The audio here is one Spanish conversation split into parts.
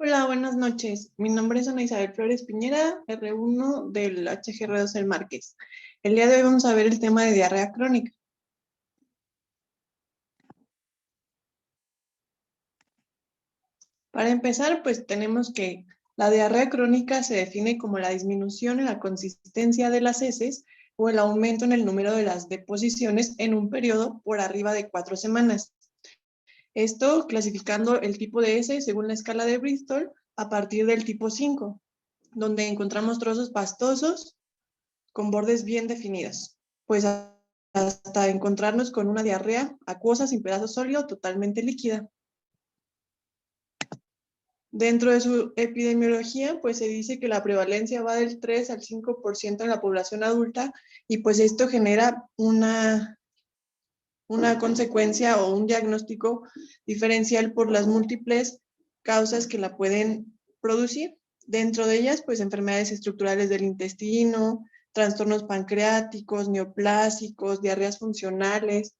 Hola, buenas noches. Mi nombre es Ana Isabel Flores Piñera, R1 del HGR2 El Márquez. El día de hoy vamos a ver el tema de diarrea crónica. Para empezar, pues tenemos que la diarrea crónica se define como la disminución en la consistencia de las heces o el aumento en el número de las deposiciones en un periodo por arriba de 4 semanas. Esto clasificando el tipo de heces según la escala de Bristol a partir del tipo 5, donde encontramos trozos pastosos con bordes bien definidos, pues hasta encontrarnos con una diarrea acuosa sin pedazo sólido totalmente líquida. Dentro de su epidemiología, pues se dice que la prevalencia va del 3 al 5% en la población adulta y pues esto genera una consecuencia o un diagnóstico diferencial por las múltiples causas que la pueden producir. Dentro de ellas, pues enfermedades estructurales del intestino, trastornos pancreáticos, neoplásicos, diarreas funcionales,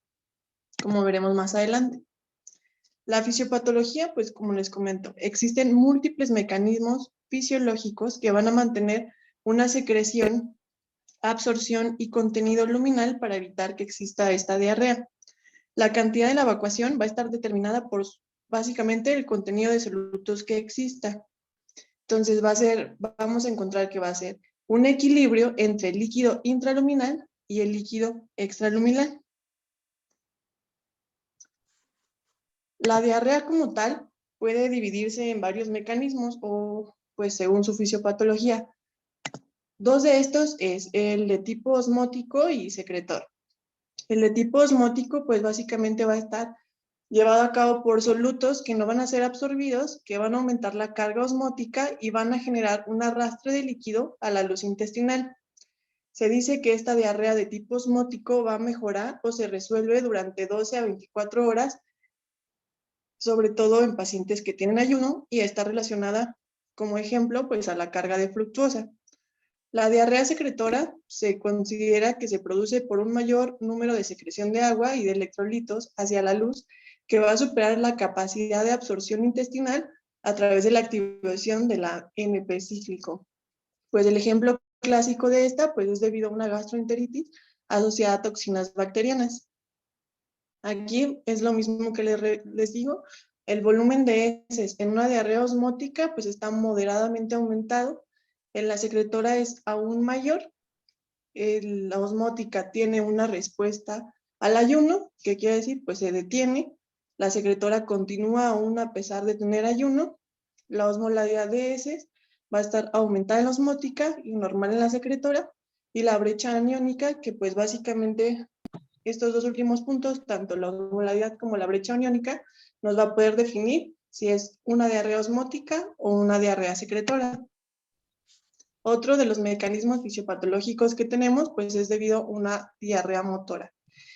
como veremos más adelante. La fisiopatología, pues como les comento, existen múltiples mecanismos fisiológicos que van a mantener una secreción, absorción y contenido luminal para evitar que exista esta diarrea. La cantidad de la evacuación va a estar determinada por básicamente el contenido de solutos que exista. Entonces vamos a encontrar que va a ser un equilibrio entre el líquido intraluminal y el líquido extraluminal. La diarrea como tal puede dividirse en varios mecanismos o pues según su fisiopatología. Dos de estos es el de tipo osmótico y secretor. El de tipo osmótico pues básicamente va a estar llevado a cabo por solutos que no van a ser absorbidos, que van a aumentar la carga osmótica y van a generar un arrastre de líquido a la luz intestinal. Se dice que esta diarrea de tipo osmótico va a mejorar o se resuelve durante 12 a 24 horas, sobre todo en pacientes que tienen ayuno y está relacionada, como ejemplo, pues a la carga de fructuosa. La diarrea secretora se considera que se produce por un mayor número de secreción de agua y de electrolitos hacia la luz, que va a superar la capacidad de absorción intestinal a través de la activación de la AMP cíclico. Pues el ejemplo clásico de esta pues es debido a una gastroenteritis asociada a toxinas bacterianas. Aquí es lo mismo que les digo, el volumen de heces en una diarrea osmótica pues está moderadamente aumentado, en la secretora es aún mayor, la osmótica tiene una respuesta al ayuno, que quiere decir pues se detiene, la secretora continúa aún a pesar de tener ayuno, la osmolaridad de heces va a estar aumentada en la osmótica y normal en la secretora, y la brecha aniónica, que pues básicamente estos dos últimos puntos, tanto la osmolaridad como la brecha aniónica, nos va a poder definir si es una diarrea osmótica o una diarrea secretora. Otro de los mecanismos fisiopatológicos que tenemos, pues es debido a una diarrea motora.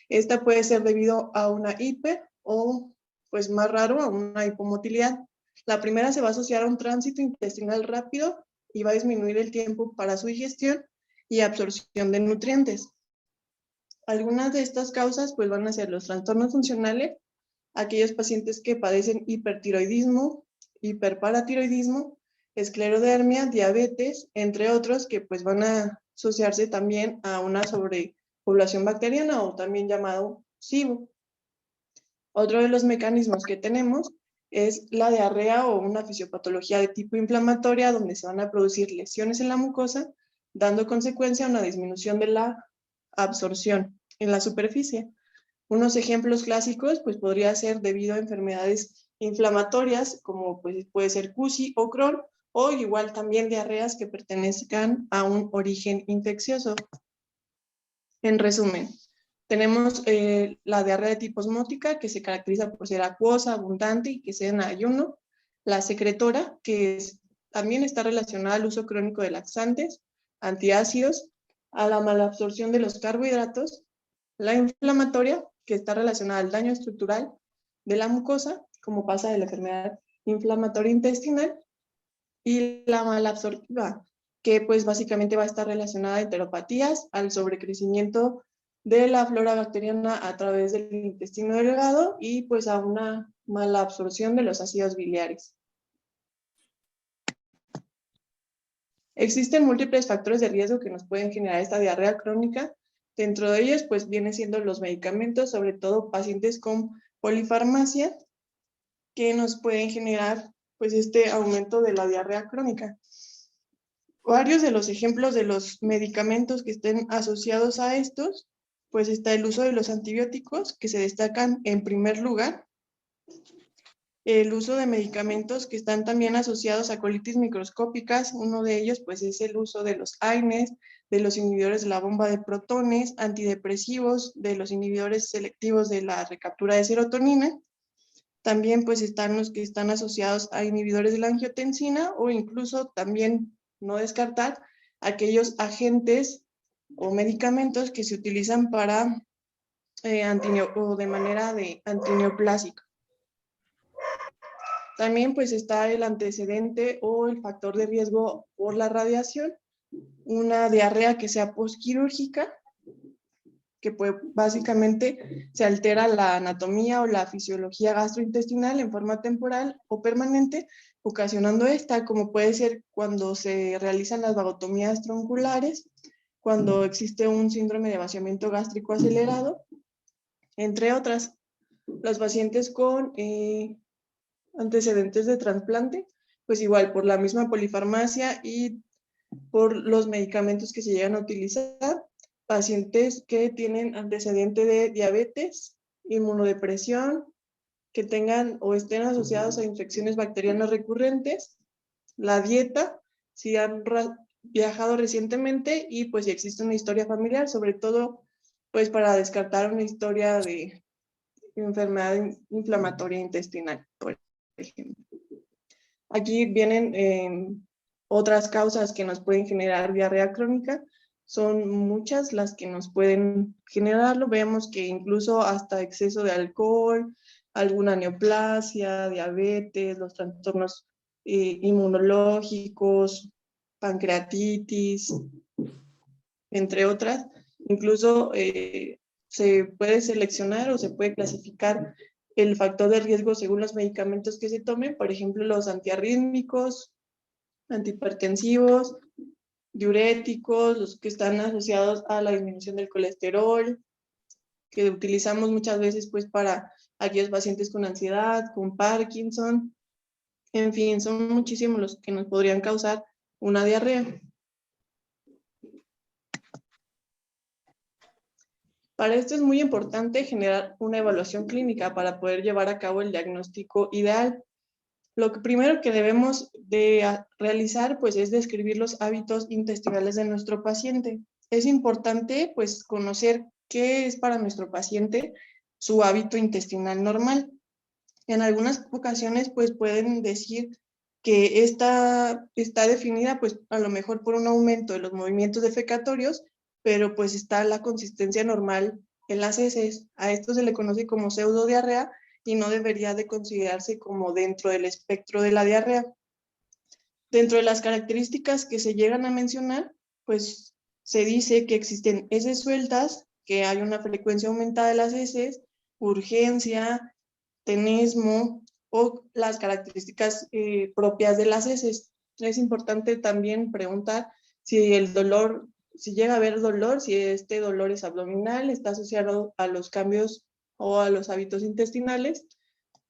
Esta puede ser debido a una hiper o, pues más raro, a una hipomotilidad. La primera se va a asociar a un tránsito intestinal rápido y va a disminuir el tiempo para su digestión y absorción de nutrientes. Algunas de estas causas pues van a ser los trastornos funcionales, aquellos pacientes que padecen hipertiroidismo, hiperparatiroidismo, esclerodermia, diabetes, entre otros que pues van a asociarse también a una sobrepoblación bacteriana o también llamado SIBO. Otro de los mecanismos que tenemos es la diarrea o una fisiopatología de tipo inflamatoria donde se van a producir lesiones en la mucosa, dando consecuencia a una disminución de la absorción en la superficie. Unos ejemplos clásicos pues podría ser debido a enfermedades inflamatorias como pues puede ser CUSI o Crohn, o igual también diarreas que pertenezcan a un origen infeccioso. En resumen, tenemos la diarrea de tipo osmótica, que se caracteriza por ser acuosa, abundante y que sea en ayuno. La secretora, que también está relacionada al uso crónico de laxantes, antiácidos, a la malabsorción de los carbohidratos. La inflamatoria, que está relacionada al daño estructural de la mucosa, como pasa de la enfermedad inflamatoria intestinal. Y la malabsortiva, que pues básicamente va a estar relacionada a enteropatías, al sobrecrecimiento de la flora bacteriana a través del intestino delgado y pues a una mala absorción de los ácidos biliares. Existen múltiples factores de riesgo que nos pueden generar esta diarrea crónica. Dentro de ellos, pues, vienen siendo los medicamentos, sobre todo pacientes con polifarmacia, que nos pueden generar, pues, este aumento de la diarrea crónica. Varios de los ejemplos de los medicamentos que estén asociados a estos, pues está el uso de los antibióticos, que se destacan en primer lugar. El uso de medicamentos que están también asociados a colitis microscópicas, uno de ellos pues es el uso de los AINES, de los inhibidores de la bomba de protones, antidepresivos, de los inhibidores selectivos de la recaptura de serotonina. También pues están los que están asociados a inhibidores de la angiotensina o incluso también no descartar aquellos agentes o medicamentos que se utilizan para o de manera de antineoplásica. También pues está el antecedente o el factor de riesgo por la radiación, una diarrea que sea postquirúrgica, que pues básicamente se altera la anatomía o la fisiología gastrointestinal en forma temporal o permanente, ocasionando esta, como puede ser cuando se realizan las vagotomías tronculares, cuando existe un síndrome de vaciamiento gástrico acelerado, entre otras. Los pacientes con antecedentes de trasplante, pues igual por la misma polifarmacia y por los medicamentos que se llegan a utilizar, pacientes que tienen antecedente de diabetes, inmunodepresión, que tengan o estén asociados a infecciones bacterianas recurrentes, la dieta, si han viajado recientemente y pues si existe una historia familiar, sobre todo pues para descartar una historia de enfermedad inflamatoria intestinal, por ejemplo. Aquí vienen otras causas que nos pueden generar diarrea crónica. Son muchas las que nos pueden generarlo. Vemos que incluso hasta exceso de alcohol, alguna neoplasia, diabetes, los trastornos inmunológicos, pancreatitis, entre otras. Incluso se puede seleccionar o se puede clasificar el factor de riesgo según los medicamentos que se tomen, por ejemplo, los antiarrítmicos, antihipertensivos, diuréticos, los que están asociados a la disminución del colesterol, que utilizamos muchas veces pues para aquellos pacientes con ansiedad, con Parkinson, en fin, son muchísimos los que nos podrían causar una diarrea. Para esto es muy importante generar una evaluación clínica para poder llevar a cabo el diagnóstico ideal. Lo que primero que debemos de realizar pues es describir los hábitos intestinales de nuestro paciente. Es importante pues conocer qué es para nuestro paciente su hábito intestinal normal. En algunas ocasiones pues pueden decir que esta está definida pues a lo mejor por un aumento de los movimientos defecatorios, pero pues está la consistencia normal en las heces. A esto se le conoce como pseudodiarrea y no debería de considerarse como dentro del espectro de la diarrea. Dentro de las características que se llegan a mencionar, pues se dice que existen heces sueltas, que hay una frecuencia aumentada de las heces, urgencia, tenesmo o las características propias de las heces. Es importante también preguntar si el dolor, si llega a haber dolor, si este dolor es abdominal, está asociado a los cambios o a los hábitos intestinales,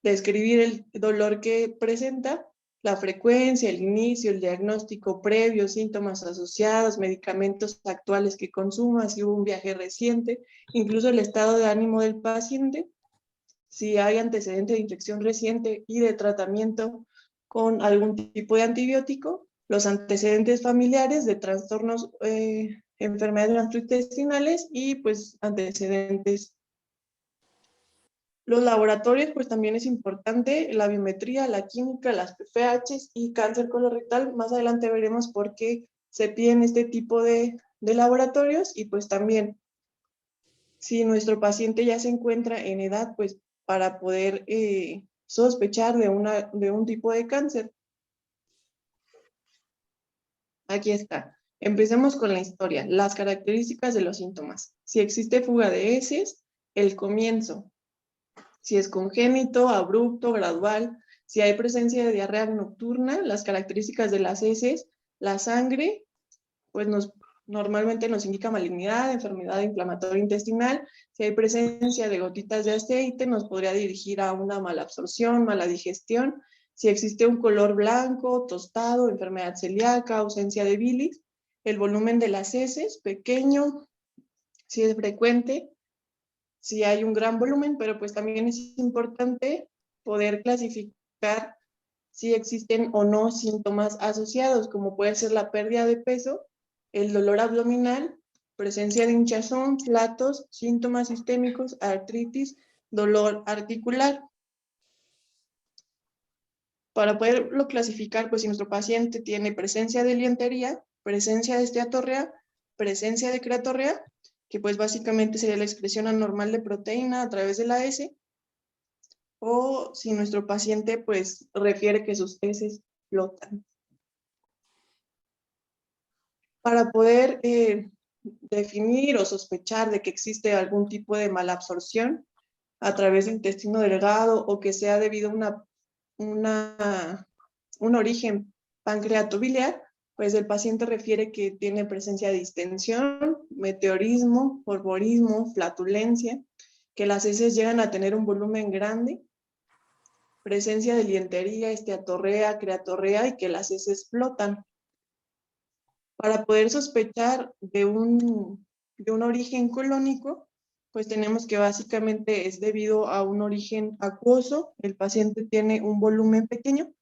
describir el dolor que presenta, la frecuencia, el inicio, el diagnóstico previo, síntomas asociados, medicamentos actuales que consuma, si hubo un viaje reciente, incluso el estado de ánimo del paciente, si hay antecedente de infección reciente y de tratamiento con algún tipo de antibiótico, los antecedentes familiares de trastornos, enfermedades gastrointestinales y pues antecedentes. Los laboratorios, pues también es importante, la biometría, la química, las PFH y cáncer colorectal. Más adelante veremos por qué se piden este tipo de laboratorios y pues también si nuestro paciente ya se encuentra en edad, pues para poder sospechar de un tipo de cáncer. Aquí está. Empecemos con la historia. Las características de los síntomas. Si existe fuga de heces, el comienzo. Si es congénito, abrupto, gradual. Si hay presencia de diarrea nocturna, las características de las heces, La sangre, pues normalmente nos indica malignidad, enfermedad inflamatoria intestinal. Si hay presencia de gotitas de aceite, nos podría dirigir a una mala absorción, mala digestión. Si existe un color blanco, tostado, enfermedad celíaca, ausencia de bilis, el volumen de las heces, pequeño, si es frecuente, si hay un gran volumen, pero pues también es importante poder clasificar si existen o no síntomas asociados, como puede ser la pérdida de peso, el dolor abdominal, presencia de hinchazón, flatos, síntomas sistémicos, artritis, dolor articular. Para poderlo clasificar, pues si nuestro paciente tiene presencia de lientería, presencia de esteatorrea, presencia de creatorrea, que pues básicamente sería la excreción anormal de proteína a través de la S, o si nuestro paciente pues refiere que sus heces flotan. Para poder definir o sospechar de que existe algún tipo de malabsorción a través del intestino delgado o que sea debido a un origen pancreatobiliar, pues el paciente refiere que tiene presencia de distensión, meteorismo, polvorismo, flatulencia, que las heces llegan a tener un volumen grande, presencia de lientería, esteatorrea, creatorrea y que las heces flotan. Para poder sospechar de un origen colónico, pues tenemos que básicamente es debido a un origen acuoso, el paciente tiene un volumen pequeño,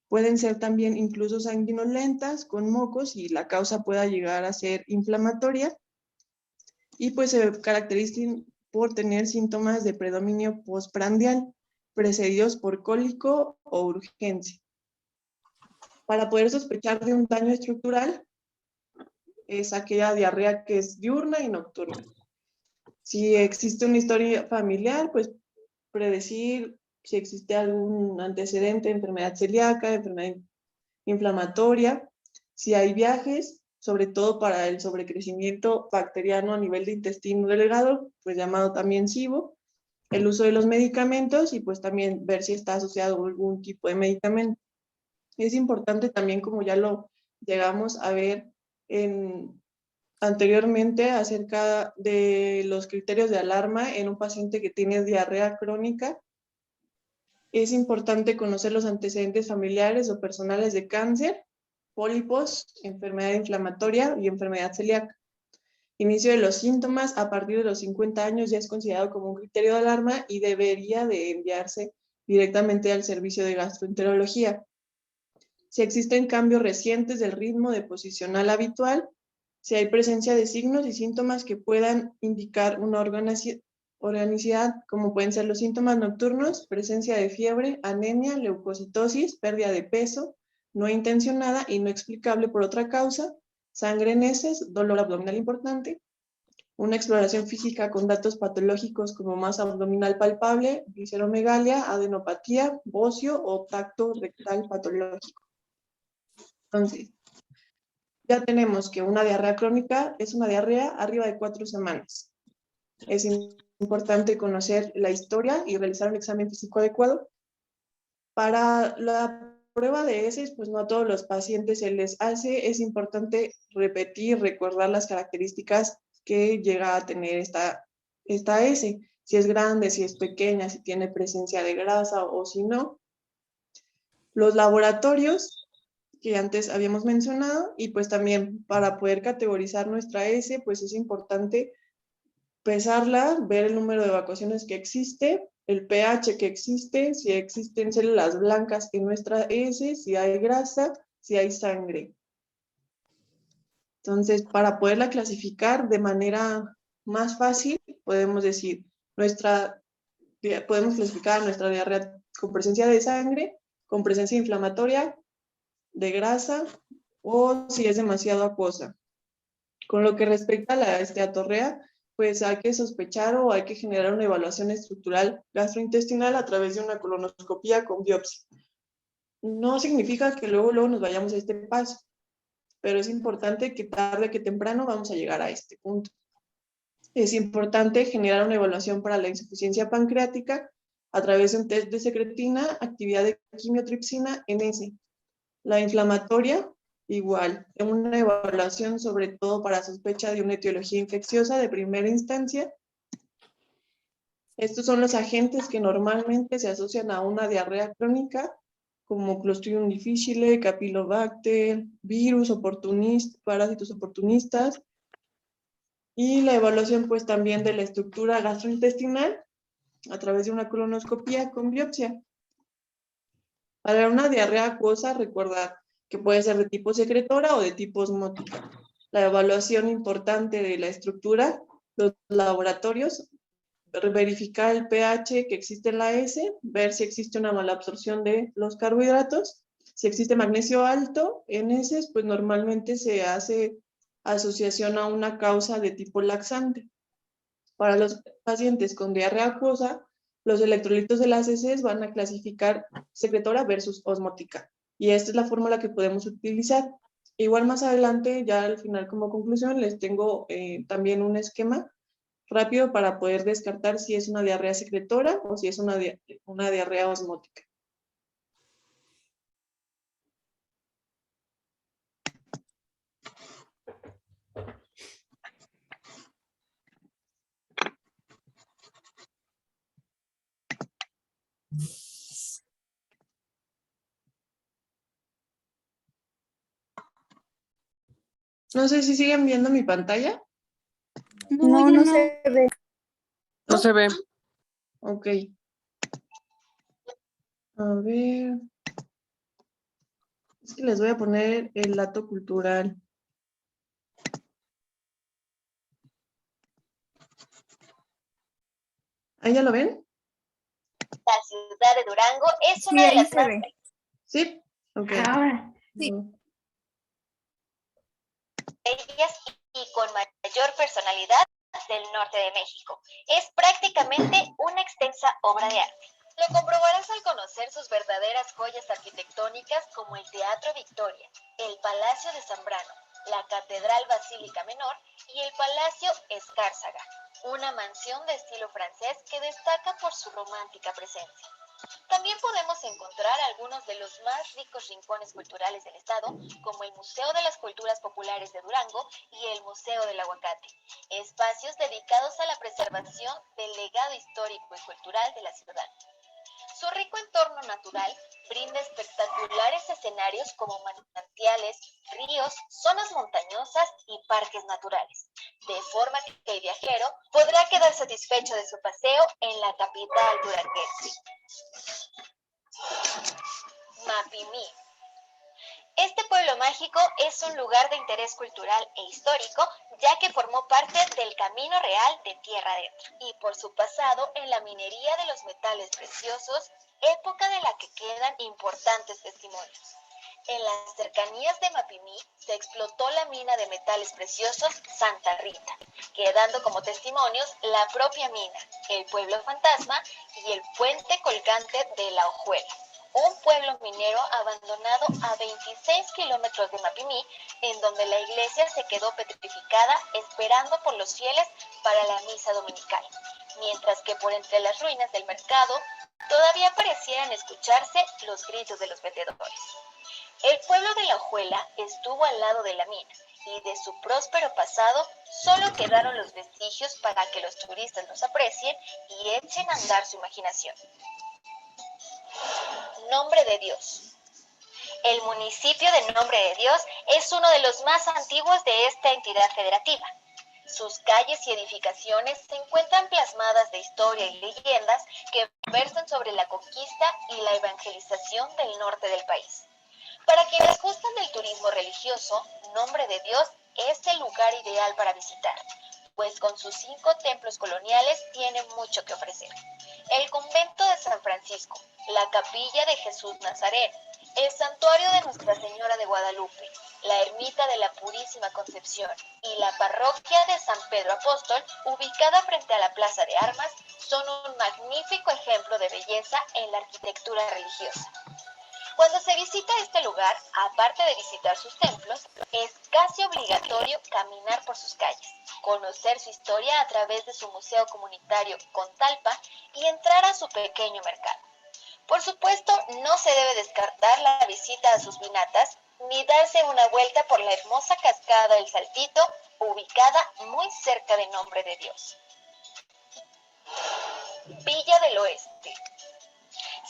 pueden ser también incluso sanguinolentas con mocos y la causa pueda llegar a ser inflamatoria y pues se caracterizan por tener síntomas de predominio postprandial precedidos por cólico o urgencia. Para poder sospechar de un daño estructural, es aquella diarrea que es diurna y nocturna. Si existe una historia familiar, pues predecir si existe algún antecedente de enfermedad celíaca, enfermedad inflamatoria, si hay viajes, sobre todo para el sobrecrecimiento bacteriano a nivel de intestino delgado, pues llamado también SIBO, el uso de los medicamentos y pues también ver si está asociado a algún tipo de medicamento. Es importante también, como ya lo llegamos a ver anteriormente, acerca de los criterios de alarma en un paciente que tiene diarrea crónica. Es importante conocer los antecedentes familiares o personales de cáncer, pólipos, enfermedad inflamatoria y enfermedad celíaca. Inicio de los síntomas a partir de los 50 años ya es considerado como un criterio de alarma y debería de enviarse directamente al servicio de gastroenterología. Si existen cambios recientes del ritmo deposicional habitual, si hay presencia de signos y síntomas que puedan indicar una organicidad, como pueden ser los síntomas nocturnos, presencia de fiebre, anemia, leucocitosis, pérdida de peso, no intencionada y no explicable por otra causa, sangre en heces, dolor abdominal importante, una exploración física con datos patológicos como masa abdominal palpable, visceromegalia, adenopatía, bocio o tacto rectal patológico. Entonces, ya tenemos que una diarrea crónica es una diarrea arriba de 4 semanas. Es importante conocer la historia y realizar un examen físico adecuado. Para la prueba de heces, pues no a todos los pacientes se les hace. Es importante repetir, recordar las características que llega a tener esta hece. Si es grande, si es pequeña, si tiene presencia de grasa o si no. Los laboratorios que antes habíamos mencionado, y pues también para poder categorizar nuestra S, pues es importante pesarla, ver el número de evacuaciones que existe, el pH que existe, si existen células blancas en nuestra S, si hay grasa, si hay sangre. Entonces, para poderla clasificar de manera más fácil, podemos decir, podemos clasificar nuestra diarrea con presencia de sangre, con presencia inflamatoria, de grasa o si es demasiado acuosa. Con lo que respecta a la esteatorrea, pues hay que sospechar o hay que generar una evaluación estructural gastrointestinal a través de una colonoscopía con biopsia. No significa que luego nos vayamos a este paso, pero es importante que tarde que temprano vamos a llegar a este punto. Es importante generar una evaluación para la insuficiencia pancreática a través de un test de secretina, actividad de quimiotripsina en ese. La inflamatoria, igual, una evaluación sobre todo para sospecha de una etiología infecciosa de primera instancia. Estos son los agentes que normalmente se asocian a una diarrea crónica, como Clostridium difficile, Campylobacter, virus oportunistas, parásitos oportunistas, y la evaluación pues también de la estructura gastrointestinal a través de una colonoscopia con biopsia. Para una diarrea acuosa, recordar que puede ser de tipo secretora o de tipo osmótica. La evaluación importante de la estructura, los laboratorios, verificar el pH que existe en la S, ver si existe una mala absorción de los carbohidratos. Si existe magnesio alto en heces, pues normalmente se hace asociación a una causa de tipo laxante. Para los pacientes con diarrea acuosa, los electrolitos de las heces van a clasificar secretora versus osmótica. Y esta es la fórmula que podemos utilizar. Igual más adelante, ya al final como conclusión, les tengo también un esquema rápido para poder descartar si es una diarrea secretora o si es una diarrea osmótica. No sé si siguen viendo mi pantalla. No, no se ve. No se ve. Ok. A ver. Es que les voy a poner el dato cultural. ¿Ahí ya lo ven? La ciudad de Durango es una Sí, de ahí las se más ve. ¿Sí? Ok. Ahora, sí. bellas y con mayor personalidad del norte de México. Es prácticamente una extensa obra de arte. Lo comprobarás al conocer sus verdaderas joyas arquitectónicas como el Teatro Victoria, el Palacio de Zambrano, la Catedral Basílica Menor y el Palacio Escárzaga, una mansión de estilo francés que destaca por su romántica presencia. También podemos encontrar algunos de los más ricos rincones culturales del estado, como el Museo de las Culturas Populares de Durango y el Museo del Aguacate, espacios dedicados a la preservación del legado histórico y cultural de la ciudad. Su rico entorno natural brinda espectaculares escenarios como manantiales, ríos, zonas montañosas y parques naturales, de forma que el viajero podrá quedar satisfecho de su paseo en la capital duranguense. Mapimí. Este pueblo mágico es un lugar de interés cultural e histórico, ya que formó parte del Camino Real de Tierra Adentro, y por su pasado en la minería de los metales preciosos, época de la que quedan importantes testimonios. En las cercanías de Mapimí se explotó la mina de metales preciosos Santa Rita, quedando como testimonios la propia mina, el pueblo fantasma y el puente colgante de La Ojuela, un pueblo minero abandonado a 26 kilómetros de Mapimí, en donde la iglesia se quedó petrificada esperando por los fieles para la misa dominical, mientras que por entre las ruinas del mercado todavía parecieran escucharse los gritos de los vendedores. El pueblo de La Ojuela estuvo al lado de la mina, y de su próspero pasado solo quedaron los vestigios para que los turistas los aprecien y echen a andar su imaginación. Nombre de Dios. El municipio de Nombre de Dios es uno de los más antiguos de esta entidad federativa. Sus calles y edificaciones se encuentran plasmadas de historia y leyendas que versan sobre la conquista y la evangelización del norte del país. Para quienes gustan del turismo religioso, Nombre de Dios es el lugar ideal para visitar, pues con sus 5 templos coloniales tiene mucho que ofrecer. El convento de San Francisco, la capilla de Jesús Nazareno, el santuario de Nuestra Señora de Guadalupe, la ermita de la Purísima Concepción y la parroquia de San Pedro Apóstol, ubicada frente a la Plaza de Armas, son un magnífico ejemplo de belleza en la arquitectura religiosa. Cuando se visita este lugar, aparte de visitar sus templos, es casi obligatorio caminar por sus calles, conocer su historia a través de su museo comunitario Contalpa y entrar a su pequeño mercado. Por supuesto, no se debe descartar la visita a sus vinatas, ni darse una vuelta por la hermosa cascada del Saltito, ubicada muy cerca de Nombre de Dios. Villa del Oeste.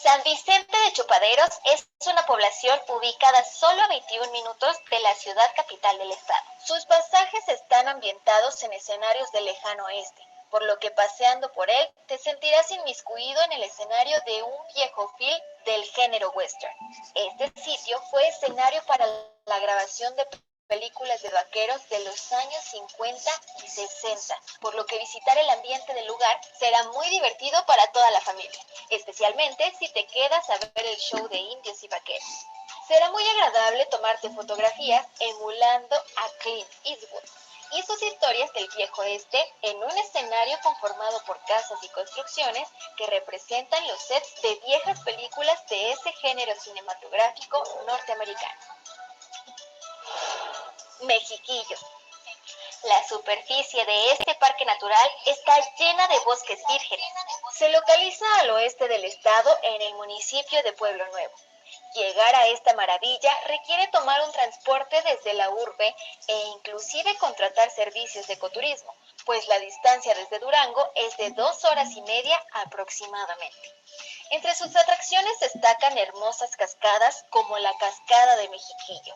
San Vicente de Chupaderos es una población ubicada solo a 21 minutos de la ciudad capital del estado. Sus pasajes están ambientados en escenarios del lejano oeste, por lo que paseando por él te sentirás inmiscuido en el escenario de un viejo film del género western. Este sitio fue escenario para la grabación de películas de vaqueros de los años 50 y 60, por lo que visitar el ambiente del lugar será muy divertido para toda la familia, especialmente si te quedas a ver el show de indios y vaqueros. Será muy agradable tomarte fotografías emulando a Clint Eastwood y sus historias del viejo oeste en un escenario conformado por casas y construcciones que representan los sets de viejas películas de ese género cinematográfico norteamericano. Mexiquillo. La superficie de este parque natural está llena de bosques vírgenes. Se localiza al oeste del estado en el municipio de Pueblo Nuevo. Llegar a esta maravilla requiere tomar un transporte desde la urbe e inclusive contratar servicios de ecoturismo, pues la distancia desde Durango es de 2 horas y media aproximadamente. Entre sus atracciones destacan hermosas cascadas como la Cascada de Mexiquillo,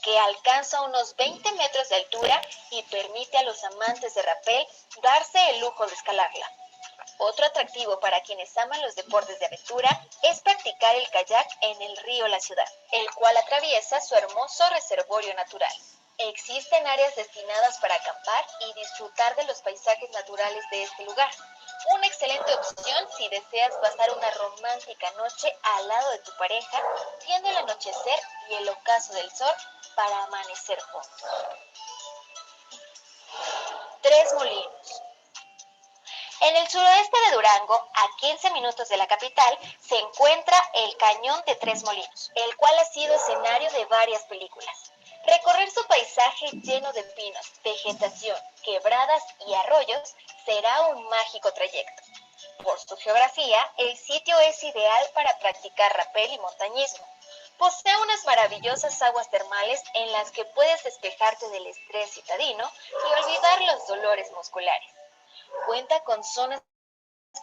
que alcanza unos 20 metros de altura y permite a los amantes de rapel darse el lujo de escalarla. Otro atractivo para quienes aman los deportes de aventura es practicar el kayak en el río La Ciudad, el cual atraviesa su hermoso reservorio natural. Existen áreas destinadas para acampar y disfrutar de los paisajes naturales de este lugar. Una excelente opción si deseas pasar una romántica noche al lado de tu pareja, viendo el anochecer y el ocaso del sol para amanecer juntos. Tres Molinos. En el suroeste de Durango, a 15 minutos de la capital, se encuentra el Cañón de Tres Molinos, el cual ha sido escenario de varias películas. Recorrer su paisaje lleno de pinos, vegetación, quebradas y arroyos será un mágico trayecto. Por su geografía, el sitio es ideal para practicar rapel y montañismo. Posee unas maravillosas aguas termales en las que puedes despejarte del estrés citadino y olvidar los dolores musculares. Cuenta con zonas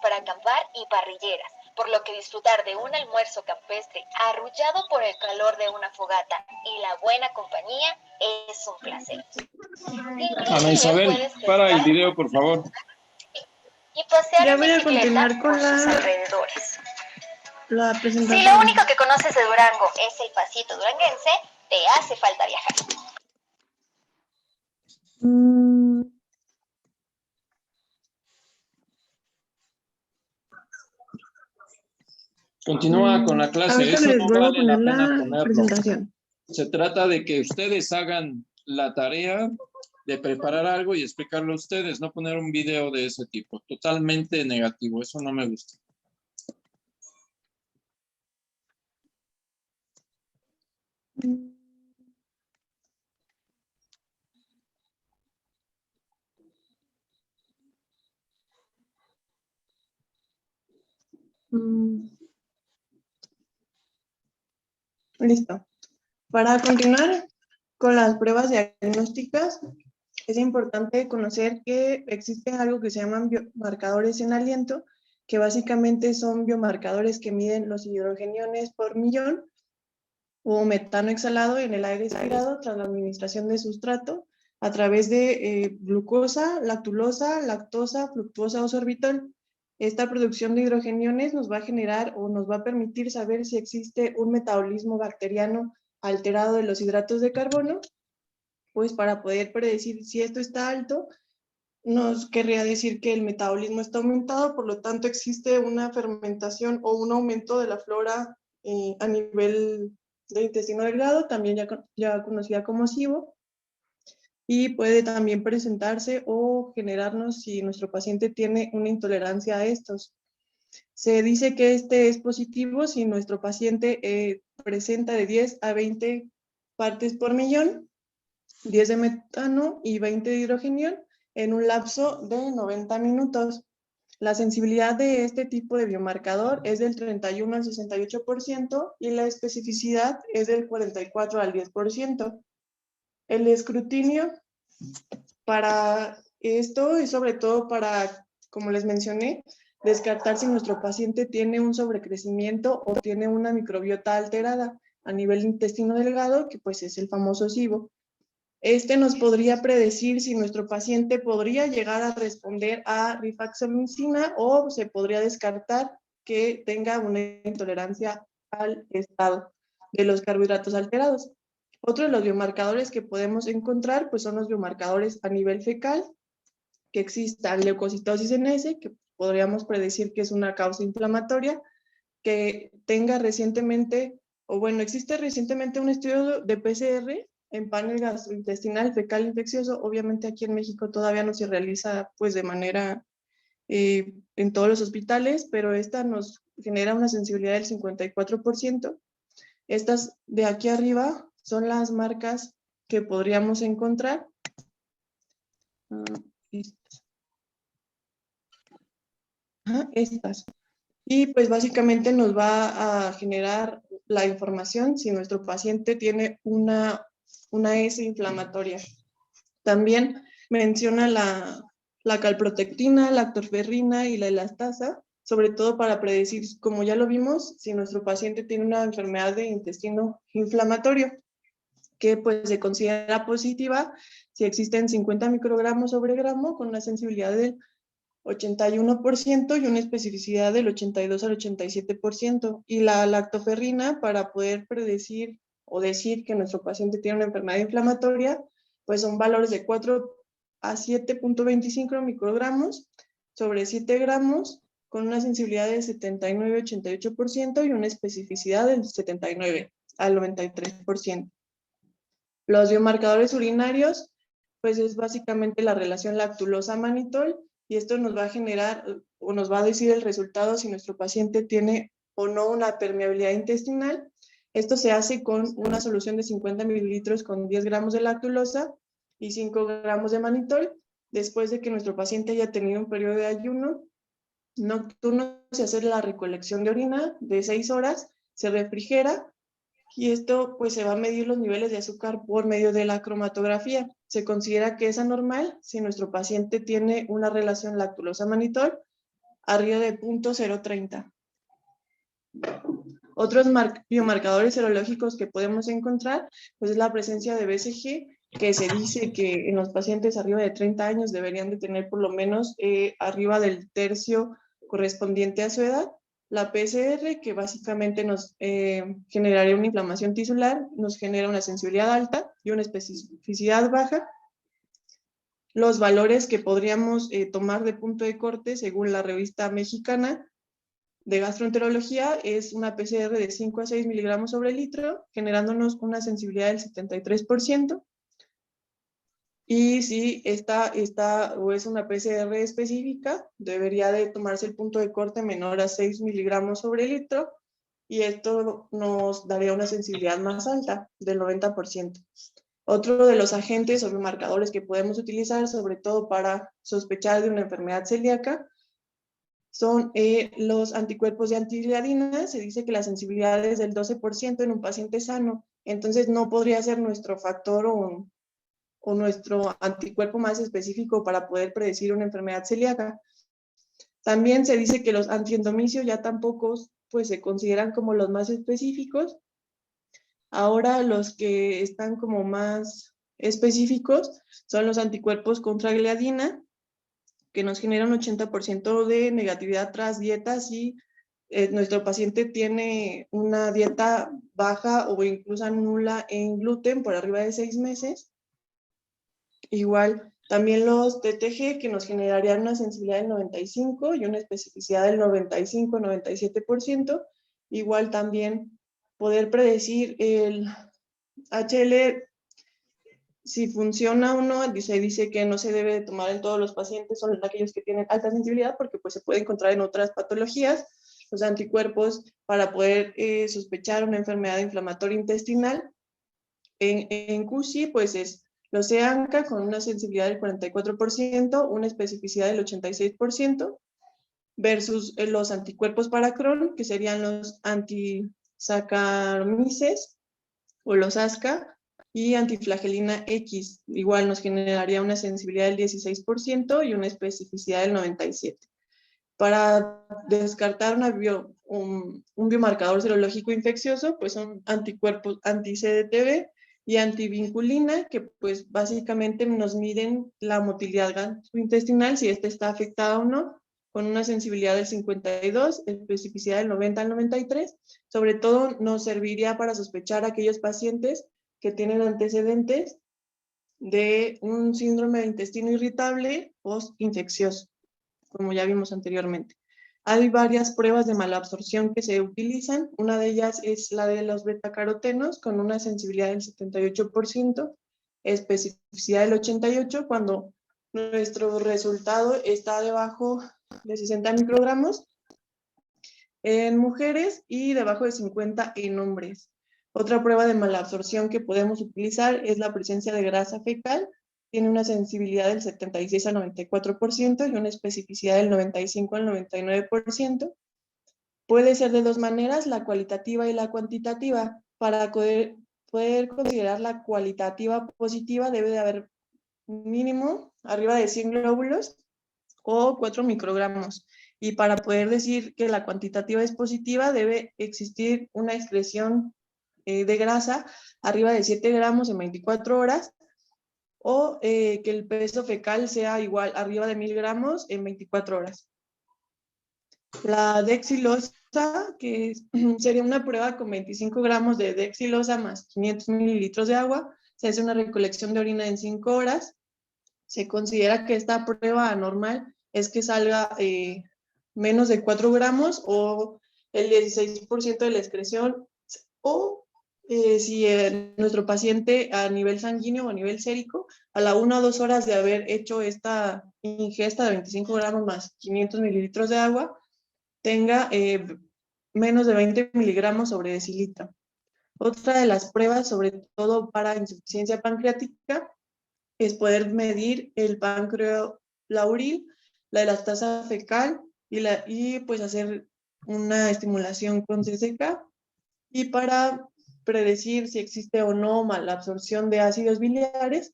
para acampar y parrilleras, por lo que disfrutar de un almuerzo campestre arrullado por el calor de una fogata y la buena compañía es un placer. Ana Isabel, para el video, por favor. Y pasear Ya en voy a bicicleta continuar con por sus alrededores. la presentación. Si lo único que conoces de Durango es el pasito duranguense, te hace falta viajar. Continúa con la clase. Ahorita Eso les no vuelvo a vale la poner pena la ponerlo. presentación. Se trata de que ustedes hagan la tarea de preparar algo y explicarlo a ustedes, no poner un video de ese tipo. Totalmente negativo. Eso no me gusta. Listo. Para continuar con las pruebas diagnósticas, es importante conocer que existe algo que se llaman biomarcadores en aliento, que básicamente son biomarcadores que miden los hidrogeniones por millón o metano exhalado en el aire expirado tras la administración de sustrato a través de glucosa, lactulosa, lactosa, fructuosa o sorbitol. Esta producción de hidrogeniones nos va a generar o nos va a permitir saber si existe un metabolismo bacteriano alterado de los hidratos de carbono, pues para poder predecir si esto está alto, nos querría decir que el metabolismo está aumentado, por lo tanto existe una fermentación o un aumento de la flora a nivel del intestino delgado, también ya conocida como SIBO, y puede también presentarse o generarnos si nuestro paciente tiene una intolerancia a estos. Se dice que este es positivo si nuestro paciente presenta de 10 a 20 partes por millón, 10 de metano y 20 de hidrogenión en un lapso de 90 minutos. La sensibilidad de este tipo de biomarcador es del 31 al 68% y la especificidad es del 44 al 10%. El escrutinio para esto es sobre todo para, como les mencioné, descartar si nuestro paciente tiene un sobrecrecimiento o tiene una microbiota alterada a nivel intestino delgado, que pues es el famoso SIBO. Este nos podría predecir si nuestro paciente podría llegar a responder a rifaxiamicina o se podría descartar que tenga una intolerancia al estado de los carbohidratos alterados. Otro de los biomarcadores que podemos encontrar pues son los biomarcadores a nivel fecal, que exista leucocitosis en S, que podríamos predecir que es una causa inflamatoria, que tenga recientemente, o bueno, existe recientemente un estudio de PCR en panel gastrointestinal fecal infeccioso. Obviamente aquí en México todavía no se realiza pues de manera en todos los hospitales, pero esta nos genera una sensibilidad del 54%. Estas de aquí arriba son las marcas que podríamos encontrar. Estas. Y pues básicamente nos va a generar la información si nuestro paciente tiene una S inflamatoria. También menciona la calprotectina, la lactoferrina y la elastasa, sobre todo para predecir, como ya lo vimos, si nuestro paciente tiene una enfermedad de intestino inflamatorio, que pues se considera positiva si existen 50 microgramos sobre gramo con una sensibilidad del 81% y una especificidad del 82 al 87%. Y la lactoferrina, para poder predecir o decir que nuestro paciente tiene una enfermedad inflamatoria, pues son valores de 4 a 7.25 microgramos sobre 7 gramos con una sensibilidad del 79-88% y una especificidad del 79 al 93%. Los biomarcadores urinarios, pues es básicamente la relación lactulosa-manitol, y esto nos va a generar o nos va a decir el resultado si nuestro paciente tiene o no una permeabilidad intestinal. Esto se hace con una solución de 50 mililitros con 10 gramos de lactulosa y 5 gramos de manitol. Después de que nuestro paciente haya tenido un periodo de ayuno nocturno, se hace la recolección de orina de 6 horas, se refrigera y esto pues se va a medir los niveles de azúcar por medio de la cromatografía. Se considera que es anormal si nuestro paciente tiene una relación lactulosa-manitol arriba de 0.030. Otros biomarcadores serológicos que podemos encontrar pues es la presencia de BCG, que se dice que en los pacientes arriba de 30 años deberían de tener por lo menos arriba del tercio correspondiente a su edad. La PCR, que básicamente nos generaría una inflamación tisular, nos genera una sensibilidad alta y una especificidad baja. Los valores que podríamos tomar de punto de corte, según la revista mexicana de gastroenterología, es una PCR de 5 a 6 miligramos sobre litro, generándonos una sensibilidad del 73%. Y si esta o es una PCR específica, debería de tomarse el punto de corte menor a 6 miligramos sobre litro, y esto nos daría una sensibilidad más alta, del 90%. Otro de los agentes o biomarcadores que podemos utilizar, sobre todo para sospechar de una enfermedad celíaca, son los anticuerpos de antigliadina. Se dice que la sensibilidad es del 12% en un paciente sano, entonces no podría ser nuestro factor o nuestro anticuerpo más específico para poder predecir una enfermedad celíaca. También se dice que los antiendomicios ya tampoco pues, se consideran como los más específicos. Ahora los que están como más específicos son los anticuerpos contra gliadina, que nos generan 80% de negatividad tras dietas si nuestro paciente tiene una dieta baja o incluso nula en gluten por arriba de 6 meses. Igual, también los TTG, que nos generarían una sensibilidad del 95 y una especificidad del 95-97%. Igual también poder predecir el HL, si funciona o no. Se dice que no se debe de tomar en todos los pacientes, son aquellos que tienen alta sensibilidad, porque pues se puede encontrar en otras patologías. Los anticuerpos para poder sospechar una enfermedad inflamatoria intestinal en CUSI, pues es los EANCA con una sensibilidad del 44%, una especificidad del 86%, versus los anticuerpos para Crohn, que serían los antisaccharomyces o los ASCA, y antiflagelina X, igual nos generaría una sensibilidad del 16% y una especificidad del 97%. Para descartar un biomarcador serológico infeccioso, pues son anticuerpos anti-CDTB y antivinculina, que pues básicamente nos miden la motilidad gastrointestinal, si esta está afectada o no, con una sensibilidad del 52, especificidad del 90 al 93. Sobre todo nos serviría para sospechar a aquellos pacientes que tienen antecedentes de un síndrome de intestino irritable postinfeccioso, como ya vimos anteriormente. Hay varias pruebas de malabsorción que se utilizan. Una de ellas es la de los betacarotenos, con una sensibilidad del 78%, especificidad del 88%, cuando nuestro resultado está debajo de 60 microgramos en mujeres y debajo de 50 en hombres. Otra prueba de malabsorción que podemos utilizar es la presencia de grasa fecal. Tiene una sensibilidad del 76 al 94% y una especificidad del 95 al 99%. Puede ser de dos maneras, la cualitativa y la cuantitativa. Para poder considerar la cualitativa positiva debe de haber mínimo arriba de 100 glóbulos o 4 microgramos. Y para poder decir que la cuantitativa es positiva debe existir una excreción de grasa arriba de 7 gramos en 24 horas o que el peso fecal sea igual arriba de 1000 gramos en 24 horas. La dexilosa, que sería una prueba con 25 gramos de dexilosa más 500 mililitros de agua, se hace una recolección de orina en 5 horas. Se considera que esta prueba anormal es que salga menos de 4 gramos o el 16% de la excreción, o si nuestro paciente a nivel sanguíneo o a nivel sérico, a la 1 o 2 horas de haber hecho esta ingesta de 25 gramos más 500 mililitros de agua, tenga menos de 20 miligramos sobre decilitro. Otra de las pruebas, sobre todo para insuficiencia pancreática, es poder medir el pancreolauril, la elastasa fecal y pues hacer una estimulación con CCK. Y para predecir si existe o no malabsorción de ácidos biliares,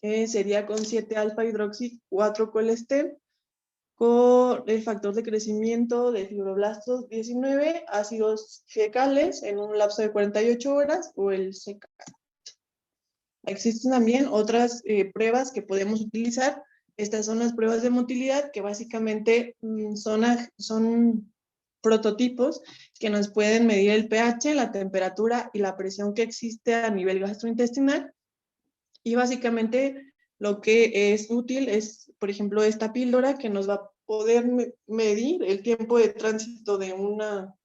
sería con 7-alfa hidroxi 4-colester, con el factor de crecimiento de fibroblastos 19, ácidos fecales en un lapso de 48 horas o el CK. Existen también otras pruebas que podemos utilizar. Estas son las pruebas de motilidad, que básicamente son prototipos que nos pueden medir el pH, la temperatura y la presión que existe a nivel gastrointestinal. Y básicamente lo que es útil es, por ejemplo, esta píldora que nos va a poder medir el tiempo de tránsito de una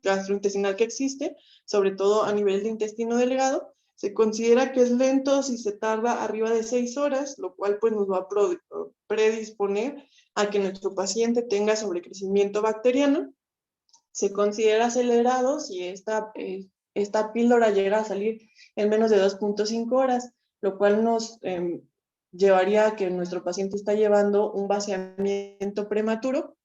gastrointestinal que existe, sobre todo a nivel de intestino delgado. Se considera que es lento si se tarda arriba de 6 horas, lo cual pues nos va a predisponer a que nuestro paciente tenga sobrecrecimiento bacteriano. Se considera acelerado si esta píldora llega a salir en menos de 2.5 horas, lo cual nos llevaría a que nuestro paciente está llevando un vaciamiento prematuro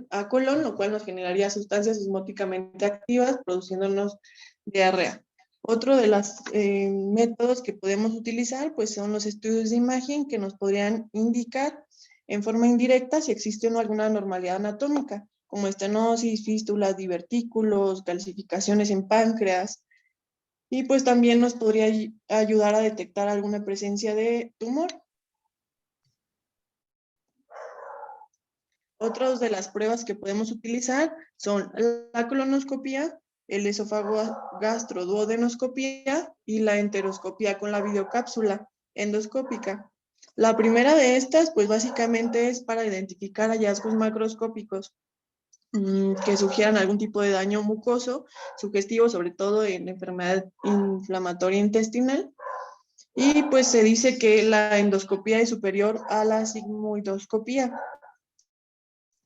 a colon, lo cual nos generaría sustancias osmóticamente activas, produciéndonos diarrea. Otro de los métodos que podemos utilizar pues son los estudios de imagen, que nos podrían indicar en forma indirecta si existe o no alguna anormalidad anatómica, como estenosis, fístulas, divertículos, calcificaciones en páncreas, y pues también nos podría ayudar a detectar alguna presencia de tumor. Otras de las pruebas que podemos utilizar son la colonoscopía, el esofagogastroduodenoscopía y la enteroscopía con la videocápsula endoscópica. La primera de estas, pues básicamente es para identificar hallazgos macroscópicos que sugieran algún tipo de daño mucoso, sugestivo, sobre todo en enfermedad inflamatoria intestinal. Y pues se dice que la endoscopía es superior a la sigmoidoscopía.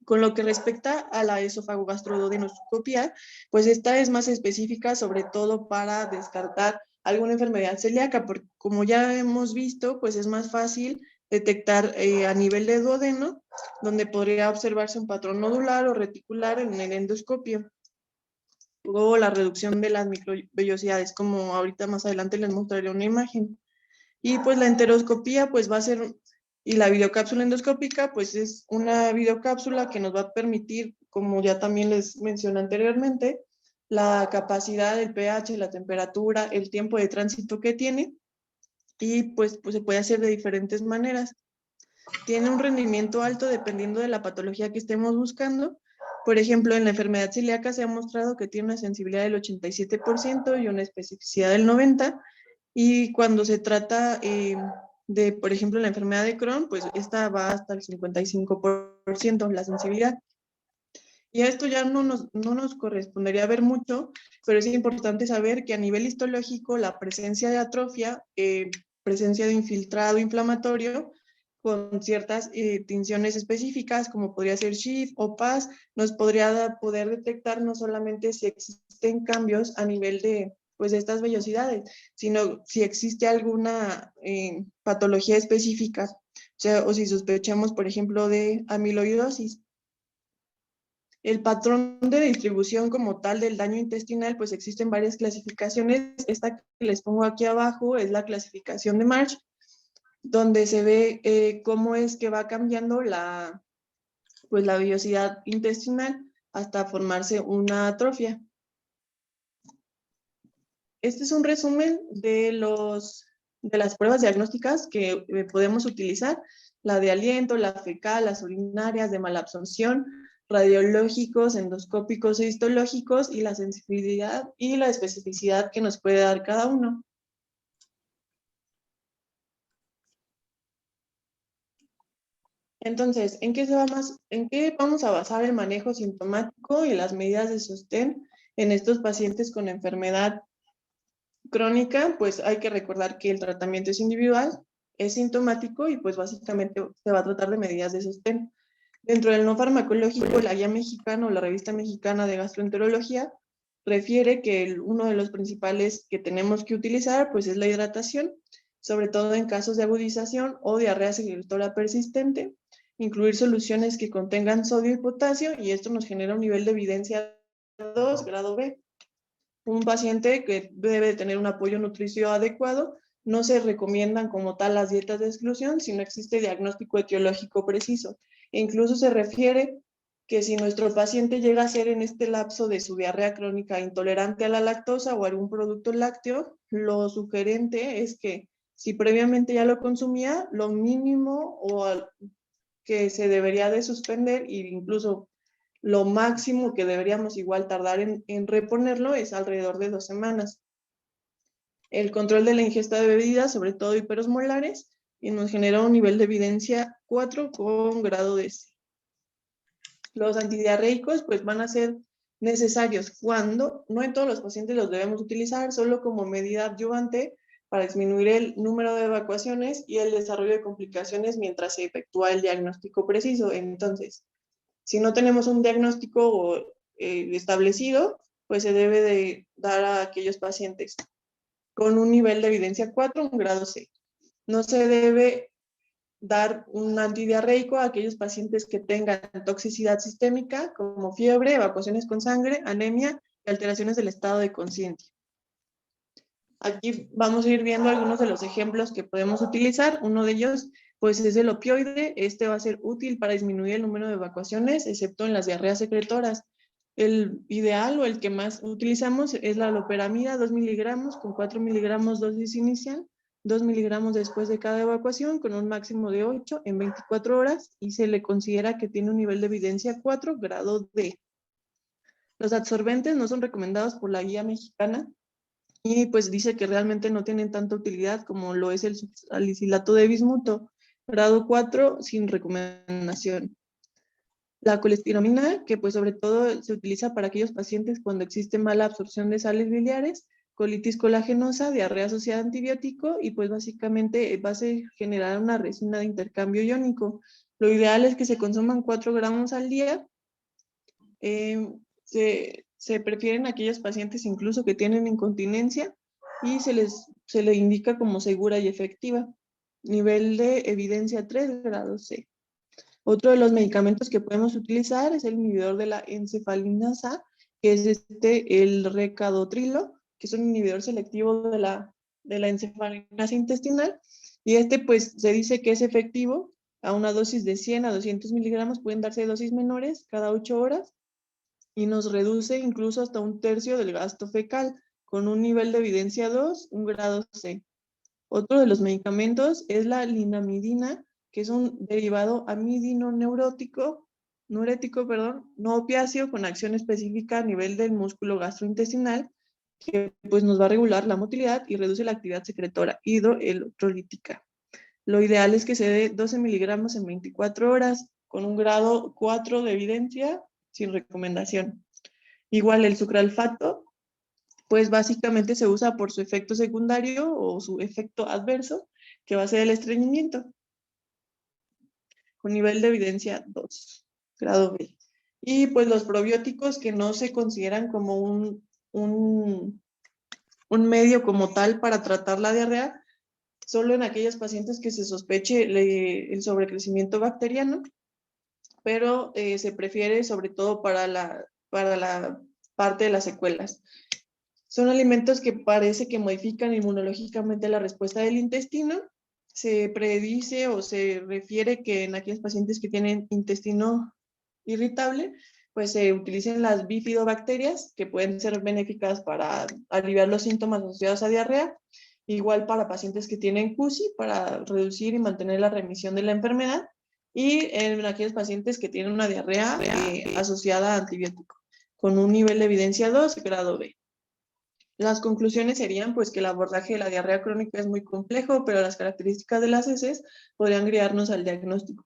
Con lo que respecta a la esofagogastroduodenoscopía, pues esta es más específica, sobre todo para descartar alguna enfermedad celíaca, porque como ya hemos visto, pues es más fácil detectar a nivel de duodeno, donde podría observarse un patrón nodular o reticular en el endoscopio. Luego la reducción de las microvellosidades, como ahorita más adelante les mostraré una imagen. Y pues la enteroscopía pues va a ser, y la videocápsula endoscópica pues es una videocápsula que nos va a permitir, como ya también les mencioné anteriormente, la capacidad del pH, la temperatura, el tiempo de tránsito que tiene, y pues se puede hacer de diferentes maneras. Tiene un rendimiento alto dependiendo de la patología que estemos buscando. Por ejemplo, en la enfermedad celíaca se ha mostrado que tiene una sensibilidad del 87% y una especificidad del 90%, y cuando se trata de, por ejemplo, la enfermedad de Crohn, pues esta va hasta el 55% la sensibilidad. Y a esto ya no nos correspondería ver mucho, pero es importante saber que a nivel histológico la presencia de atrofia, presencia de infiltrado inflamatorio, con ciertas tinciones específicas, como podría ser Schiff o PAS, nos podría poder detectar no solamente si existen cambios a nivel de, pues, de estas vellosidades, sino si existe alguna patología específica, o si sospechamos, por ejemplo, de amiloidosis. El patrón de distribución como tal del daño intestinal, pues existen varias clasificaciones. Esta que les pongo aquí abajo es la clasificación de March, donde se ve cómo es que va cambiando pues la vellosidad intestinal hasta formarse una atrofia. Este es un resumen de las pruebas diagnósticas que podemos utilizar: la de aliento, la fecal, las urinarias, de malabsorción, radiológicos, endoscópicos e histológicos, y la sensibilidad y la especificidad que nos puede dar cada uno. Entonces, ¿en qué vamos a basar el manejo sintomático y las medidas de sostén en estos pacientes con enfermedad crónica? Pues hay que recordar que el tratamiento es individual, es sintomático, y pues básicamente se va a tratar de medidas de sostén. Dentro del no farmacológico, la guía mexicana o la revista mexicana de gastroenterología refiere que uno de los principales que tenemos que utilizar pues es la hidratación, sobre todo en casos de agudización o diarrea secretora persistente, incluir soluciones que contengan sodio y potasio, y esto nos genera un nivel de evidencia 2, grado B. Un paciente que debe tener un apoyo nutricio adecuado, no se recomiendan como tal las dietas de exclusión si no existe diagnóstico etiológico preciso. E incluso se refiere que si nuestro paciente llega a ser en este lapso de su diarrea crónica intolerante a la lactosa o algún producto lácteo, lo sugerente es que si previamente ya lo consumía, lo mínimo que se debería de suspender, e incluso lo máximo que deberíamos igual tardar en reponerlo, es alrededor de 2 semanas. El control de la ingesta de bebidas, sobre todo hiperosmolares, y nos genera un nivel de evidencia 4 con grado de C. Los antidiarreicos pues van a ser necesarios cuando, no en todos los pacientes los debemos utilizar, solo como medida adyuvante para disminuir el número de evacuaciones y el desarrollo de complicaciones mientras se efectúa el diagnóstico preciso. Entonces, si no tenemos un diagnóstico establecido, pues se debe de dar a aquellos pacientes con un nivel de evidencia 4, un grado C. No se debe dar un antidiarreico a aquellos pacientes que tengan toxicidad sistémica, como fiebre, evacuaciones con sangre, anemia y alteraciones del estado de conciencia. Aquí vamos a ir viendo algunos de los ejemplos que podemos utilizar. Uno de ellos pues es el opioide. Este va a ser útil para disminuir el número de evacuaciones, excepto en las diarreas secretoras. El ideal o el que más utilizamos es la loperamida, 2 miligramos con 4 miligramos dosis inicial, 2 miligramos después de cada evacuación, con un máximo de 8 en 24 horas, y se le considera que tiene un nivel de evidencia 4, grado D. Los absorbentes no son recomendados por la guía mexicana, y pues dice que realmente no tienen tanta utilidad como lo es el salicilato de bismuto, grado 4, sin recomendación. La colestiramina, que pues sobre todo se utiliza para aquellos pacientes cuando existe mala absorción de sales biliares, colitis colagenosa, diarrea asociada a antibiótico, y pues básicamente va a generar una resina de intercambio iónico. Lo ideal es que se consuman 4 gramos al día. Se prefieren aquellos pacientes incluso que tienen incontinencia, y se le indica como segura y efectiva. Nivel de evidencia 3, grado C. Otro de los medicamentos que podemos utilizar es el inhibidor de la encefalinasa, que es el recadotrilo, que es un inhibidor selectivo de la encefalinasa intestinal. Y pues se dice que es efectivo a una dosis de 100 a 200 miligramos, pueden darse dosis menores cada 8 horas, y nos reduce incluso hasta un tercio del gasto fecal, con un nivel de evidencia 2, un grado C. Otro de los medicamentos es la linamidina, que es un derivado amidinoneurético, no opiáceo, con acción específica a nivel del músculo gastrointestinal, que pues nos va a regular la motilidad y reduce la actividad secretora hidroelectrolítica. Lo ideal es que se dé 12 miligramos en 24 horas, con un grado 4 de evidencia, sin recomendación. Igual el sucralfato, pues básicamente se usa por su efecto secundario o su efecto adverso, que va a ser el estreñimiento, con nivel de evidencia 2, grado B. Y pues los probióticos, que no se consideran como un medio como tal para tratar la diarrea, solo en aquellos pacientes que se sospeche el sobrecrecimiento bacteriano, pero se prefiere sobre todo para la parte de las secuelas. Son alimentos que parece que modifican inmunológicamente la respuesta del intestino. Se predice o se refiere que en aquellos pacientes que tienen intestino irritable, pues se utilicen las bifidobacterias, que pueden ser benéficas para aliviar los síntomas asociados a diarrea. Igual para pacientes que tienen CUSI, para reducir y mantener la remisión de la enfermedad. Y en aquellos pacientes que tienen una diarrea asociada a antibiótico, con un nivel de evidencia 2, grado B. Las conclusiones serían pues que el abordaje de la diarrea crónica es muy complejo, pero las características de las heces podrían guiarnos al diagnóstico.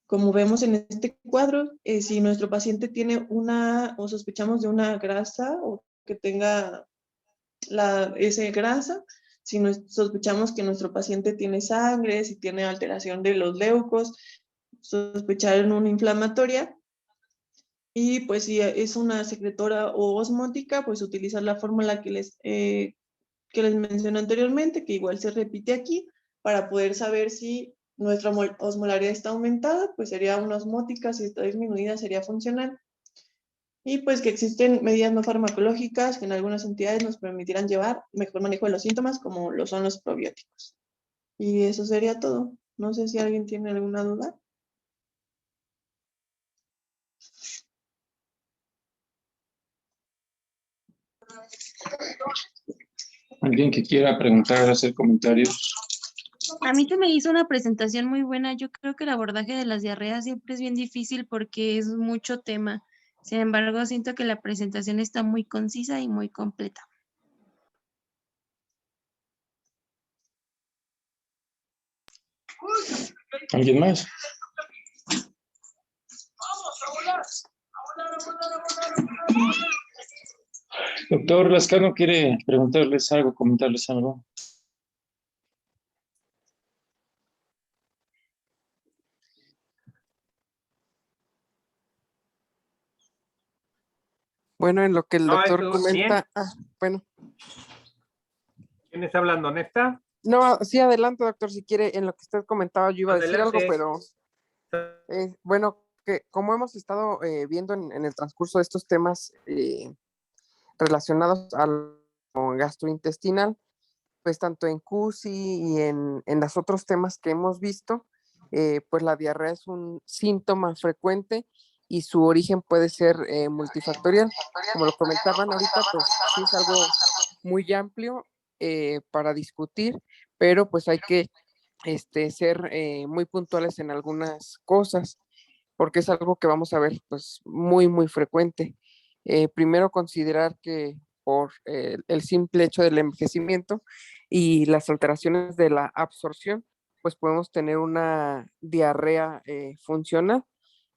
Como vemos en este cuadro, si nuestro paciente tiene o sospechamos de una grasa o que tenga la heces grasa, si sospechamos que nuestro paciente tiene sangre, si tiene alteración de los leucos, sospechar en una inflamatoria. Y pues si es una secretora o osmótica, pues utilizar la fórmula que les mencioné anteriormente, que igual se repite aquí, para poder saber si nuestra osmolaridad está aumentada, pues sería una osmótica; si está disminuida, sería funcional. Y pues que existen medidas no farmacológicas que en algunas entidades nos permitirán llevar mejor manejo de los síntomas, como lo son los probióticos. Y eso sería todo. No sé si alguien tiene alguna duda. ¿Alguien que quiera preguntar, hacer comentarios? A mí se me hizo una presentación muy buena. Yo creo que el abordaje de las diarreas siempre es bien difícil porque es mucho tema. Sin embargo, siento que la presentación está muy concisa y muy completa. ¿Alguien más? Doctor Lascano, ¿quiere preguntarles algo, comentarles algo? Bueno, en lo que el doctor eso, comenta, bien. bueno, ¿Quién está hablando? ¿Nesta? no, sí, adelante, doctor, si quiere, en lo que usted comentaba, yo iba a decir algo, Adelante. pero bueno, que como hemos estado viendo en el transcurso de estos temas relacionados al gastrointestinal, pues tanto en CUSI y en los otros temas que hemos visto, pues la diarrea es un síntoma frecuente y su origen puede ser multifactorial. Como lo comentaban ahorita, pues sí es algo muy amplio para discutir, pero pues hay que ser muy puntuales en algunas cosas, porque es algo que vamos a ver pues muy, muy frecuente. Primero considerar que por el simple hecho del envejecimiento y las alteraciones de la absorción, pues podemos tener una diarrea funcional.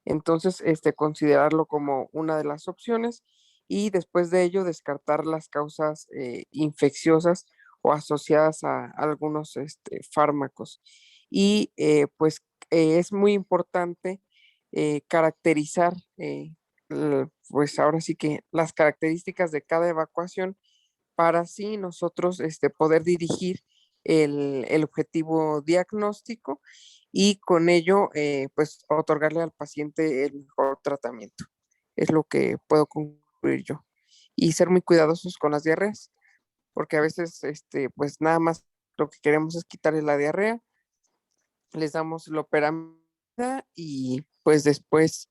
Entonces, considerarlo como una de las opciones y después de ello descartar las causas infecciosas o asociadas a algunos fármacos. Y pues es muy importante caracterizar, pues ahora sí que las características de cada evacuación para así nosotros poder dirigir el objetivo diagnóstico y con ello, pues, otorgarle al paciente el mejor tratamiento. Es lo que puedo concluir yo. Y ser muy cuidadosos con las diarreas, porque a veces, pues, nada más lo que queremos es quitarle la diarrea, les damos loperamida y pues después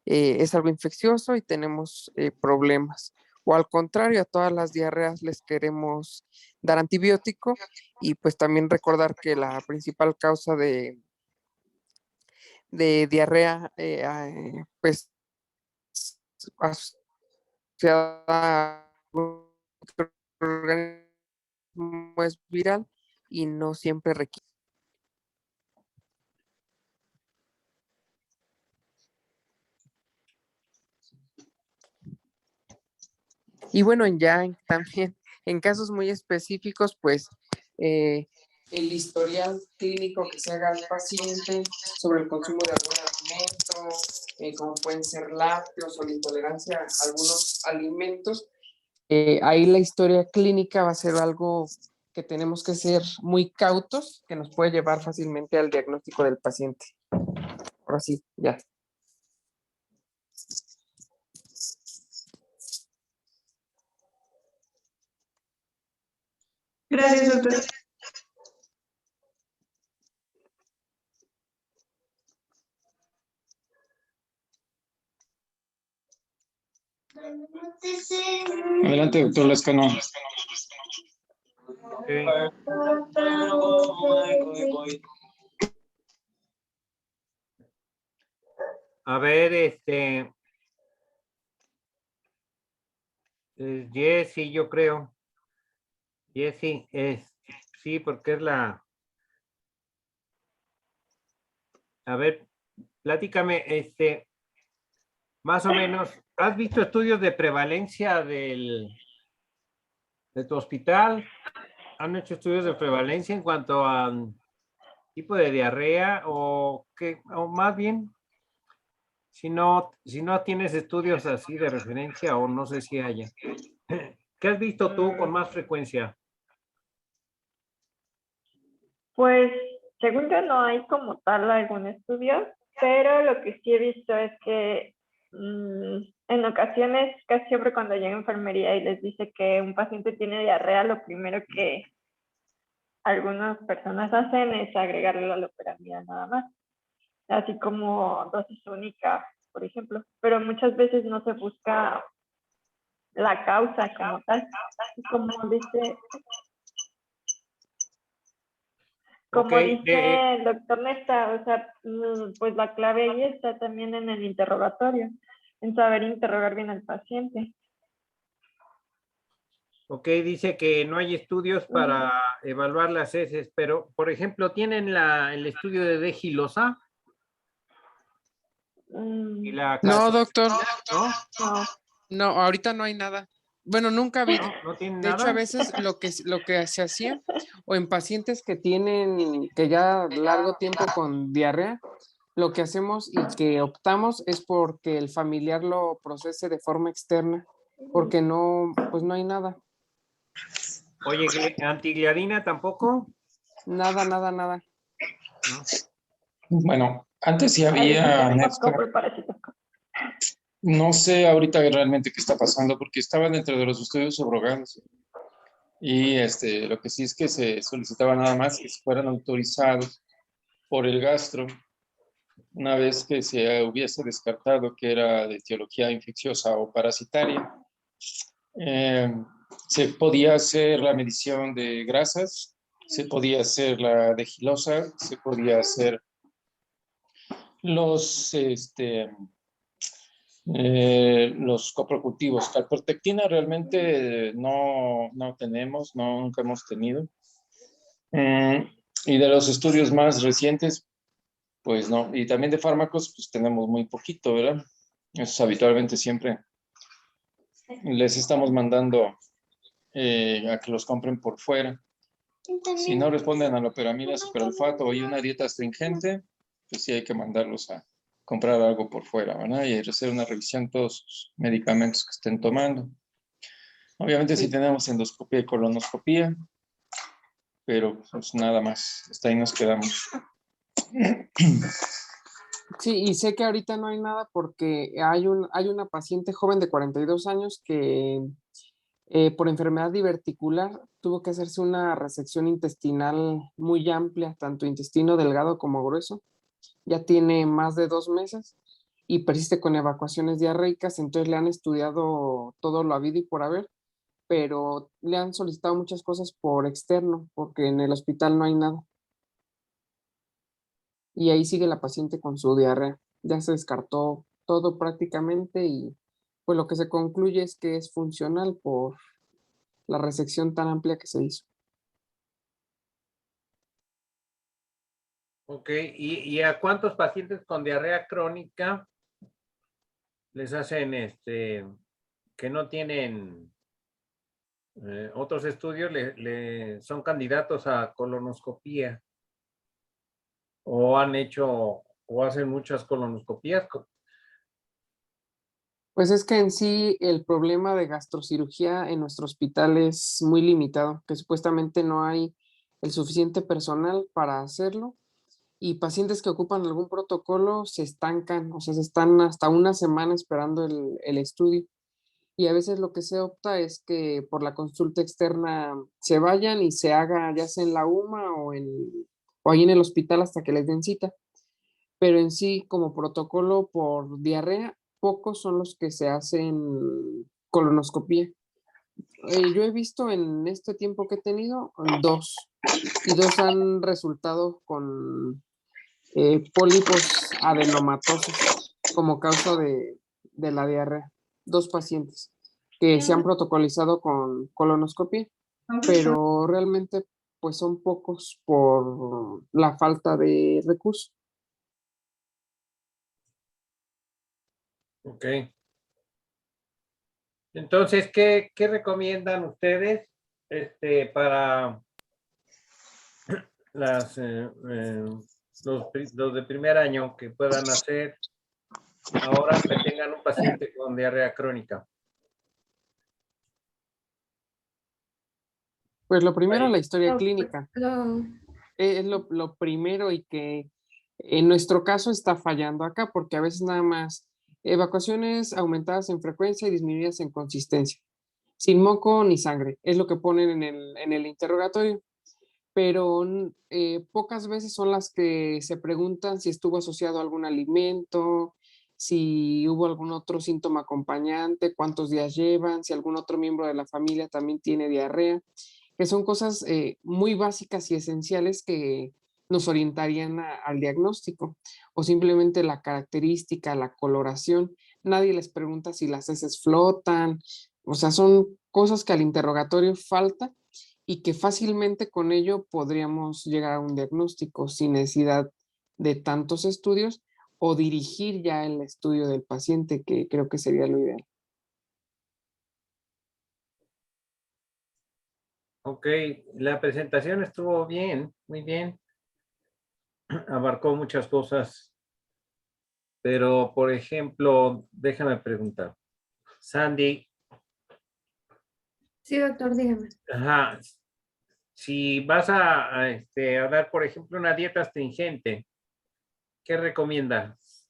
es algo infeccioso y tenemos problemas. O al contrario, a todas las diarreas les queremos dar antibiótico y pues también recordar que la principal causa de diarrea, pues asociada a un microorganismo es viral y no siempre requiere. Y bueno, también en casos muy específicos, pues el historial clínico que se haga al paciente sobre el consumo de algún alimento, como pueden ser lácteos o la intolerancia a algunos alimentos, ahí la historia clínica va a ser algo que tenemos que ser muy cautos, que nos puede llevar fácilmente al diagnóstico del paciente. Ahora sí, ya. Gracias, doctor. Adelante, doctor Lescano. A ver, Jessy, yo creo. Jessy, sí, porque es la... A ver, platícame, más o menos, ¿has visto estudios de prevalencia de tu hospital? ¿Han hecho estudios de prevalencia en cuanto a tipo de diarrea o qué, o más bien, si no tienes estudios así de referencia o no sé si haya? ¿Qué has visto tú con más frecuencia? Pues, según yo, no hay como tal algún estudio, pero lo que sí he visto es que en ocasiones, casi siempre cuando llega a enfermería y les dice que un paciente tiene diarrea, lo primero que algunas personas hacen es agregarle la loperamida nada más, así como dosis única, por ejemplo, pero muchas veces no se busca la causa como tal, como dice... Como Okay, dice el doctor Nesta, o sea, pues la clave ahí está también en el interrogatorio, en saber interrogar bien al paciente. ok, dice que no hay estudios para evaluar las heces, pero, por ejemplo, ¿tienen el estudio de D-gilosa? Y la No, doctor, ¿no? No, no, ahorita no hay nada. Bueno, nunca ha habido. ¿No tienen De hecho, a nada? veces lo que se hacía, o en pacientes que ya largo tiempo con diarrea, lo que hacemos y que optamos es porque el familiar lo procese de forma externa, porque no, pues no hay nada, Oye, ¿antigliadina tampoco? nada, nada, nada. ¿No? Bueno, antes sí ahí había, dice Néstor, poco parásito. no sé ahorita realmente qué está pasando porque estaba dentro de los estudios subrogados y lo que sí es que se solicitaba nada más que fueran autorizados por el gastro una vez que se hubiese descartado que era de etiología infecciosa o parasitaria. Eh, Se podía hacer la medición de grasas, se podía hacer la de gilosa, se podía hacer los, los coprocultivos. Calprotectina realmente no tenemos, nunca hemos tenido. Y de los estudios más recientes, pues no. Y también de fármacos, pues tenemos muy poquito, ¿verdad? Eso habitualmente siempre les estamos mandando a que los compren por fuera. Si no responden a la loperamida, superalfato y una dieta astringente, pues sí hay que mandarlos a comprar algo por fuera, ¿verdad? Y hacer una revisión de todos sus medicamentos que estén tomando. Obviamente si tenemos endoscopía y colonoscopía, pero pues nada más, hasta ahí nos quedamos. Sí, y sé que ahorita no hay nada porque hay una paciente joven de 42 años que por enfermedad diverticular tuvo que hacerse una resección intestinal muy amplia, tanto intestino delgado como grueso. Ya tiene más de 2 meses y persiste con evacuaciones diarreicas, entonces le han estudiado todo lo habido y por haber, pero le han solicitado muchas cosas por externo, porque en el hospital no hay nada. Y ahí sigue la paciente con su diarrea. Ya se descartó todo prácticamente y pues lo que se concluye es que es funcional por la resección tan amplia que se hizo. Ok, ¿y a cuántos pacientes con diarrea crónica les hacen que no tienen otros estudios, son candidatos a colonoscopía? ¿O han hecho o hacen muchas colonoscopías? Pues es que en sí el problema de gastrocirugía en nuestro hospital es muy limitado, que supuestamente no hay el suficiente personal para hacerlo y pacientes que ocupan algún protocolo se estancan, o sea, se están hasta una semana esperando el estudio. Y a veces lo que se opta es que por la consulta externa se vayan y se haga ya sea en la UMA o ahí en el hospital hasta que les den cita. Pero en sí, como protocolo por diarrea, pocos son los que se hacen colonoscopía. Yo he visto en este tiempo que he tenido 2, y 2 han resultado con pólipos adenomatosos como causa de la diarrea. 2 pacientes que se han protocolizado con colonoscopia, pero realmente pues son pocos por la falta de recursos. Ok. Entonces, ¿qué recomiendan ustedes para los de primer año que puedan hacer ahora que tengan un paciente con diarrea crónica? Pues lo primero, Ahí. la historia clínica. Es lo primero y que en nuestro caso está fallando acá, porque a veces nada más evacuaciones aumentadas en frecuencia y disminuidas en consistencia, sin moco ni sangre, es lo que ponen en el interrogatorio, pero pocas veces son las que se preguntan si estuvo asociado a algún alimento, si hubo algún otro síntoma acompañante, cuántos días llevan, si algún otro miembro de la familia también tiene diarrea, que son cosas muy básicas y esenciales que nos orientarían al diagnóstico, o simplemente la característica, la coloración. Nadie les pregunta si las heces flotan, o sea, son cosas que al interrogatorio falta y que fácilmente con ello podríamos llegar a un diagnóstico sin necesidad de tantos estudios o dirigir ya el estudio del paciente, que creo que sería lo ideal. Ok, la presentación estuvo bien, muy bien. Abarcó muchas cosas. Pero, por ejemplo, déjame preguntar. Sandy, Sí, doctor, dígame. ajá, si vas a dar, por ejemplo, una dieta astringente, ¿qué recomiendas?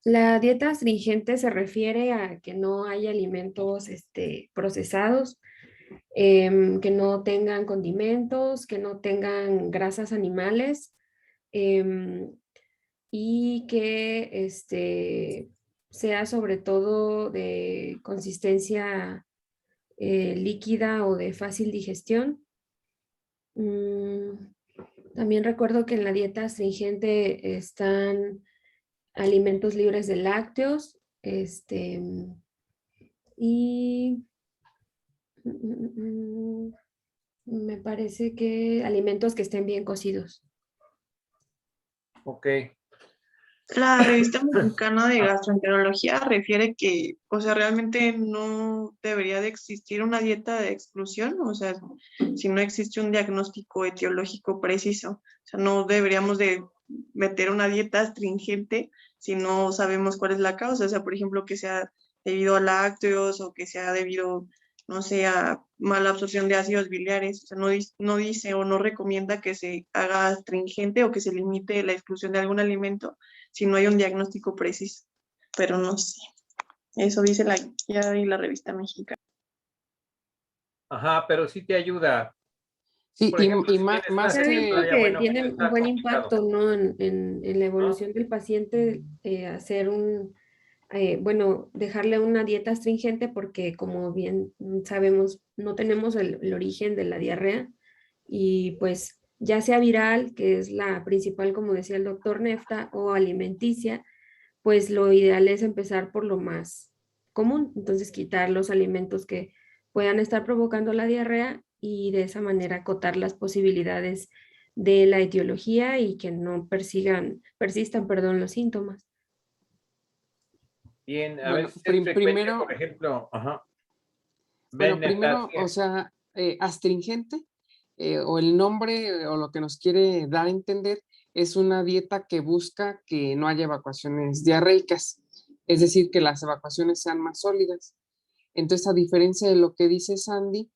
La dieta astringente se refiere a que no haya alimentos procesados, que no tengan condimentos, que no tengan grasas animales, em, y que sea sobre todo de consistencia líquida o de fácil digestión. También recuerdo que en la dieta astringente están alimentos libres de lácteos, y me parece que alimentos que estén bien cocidos. Ok, La revista mexicana de gastroenterología refiere que, o sea, realmente no debería de existir una dieta de exclusión, o sea, si no existe un diagnóstico etiológico preciso, o sea, no deberíamos de meter una dieta astringente si no sabemos cuál es la causa, o sea, por ejemplo, que sea debido a lácteos o que sea debido no sé, a mala absorción de ácidos biliares. O sea, no dice o no recomienda que se haga astringente o que se limite la exclusión de algún alimento si no hay un diagnóstico preciso. Pero no sé. Eso dice la guía y la revista mexicana. Ajá, pero sí te ayuda. Sí, Por ejemplo, y si tienes una más Yo digo secretaria, que bueno, tiene pues un está buen complicado. impacto, ¿no? En la evolución del paciente, hacer bueno, dejarle una dieta astringente porque como bien sabemos, no tenemos el origen de la diarrea y pues ya sea viral, que es la principal, como decía el doctor Nefta, o alimenticia, pues lo ideal es empezar por lo más común, entonces quitar los alimentos que puedan estar provocando la diarrea y de esa manera acotar las posibilidades de la etiología y que no persistan, perdón, los síntomas. Bien, a Bueno, veces es frecuente, primero, por ejemplo, ajá. bueno, Ven, primero, Natalia. o sea, astringente o el nombre o lo que nos quiere dar a entender es una dieta que busca que no haya evacuaciones diarreicas, es decir, que las evacuaciones sean más sólidas. Entonces, a diferencia de lo que dice Sandy,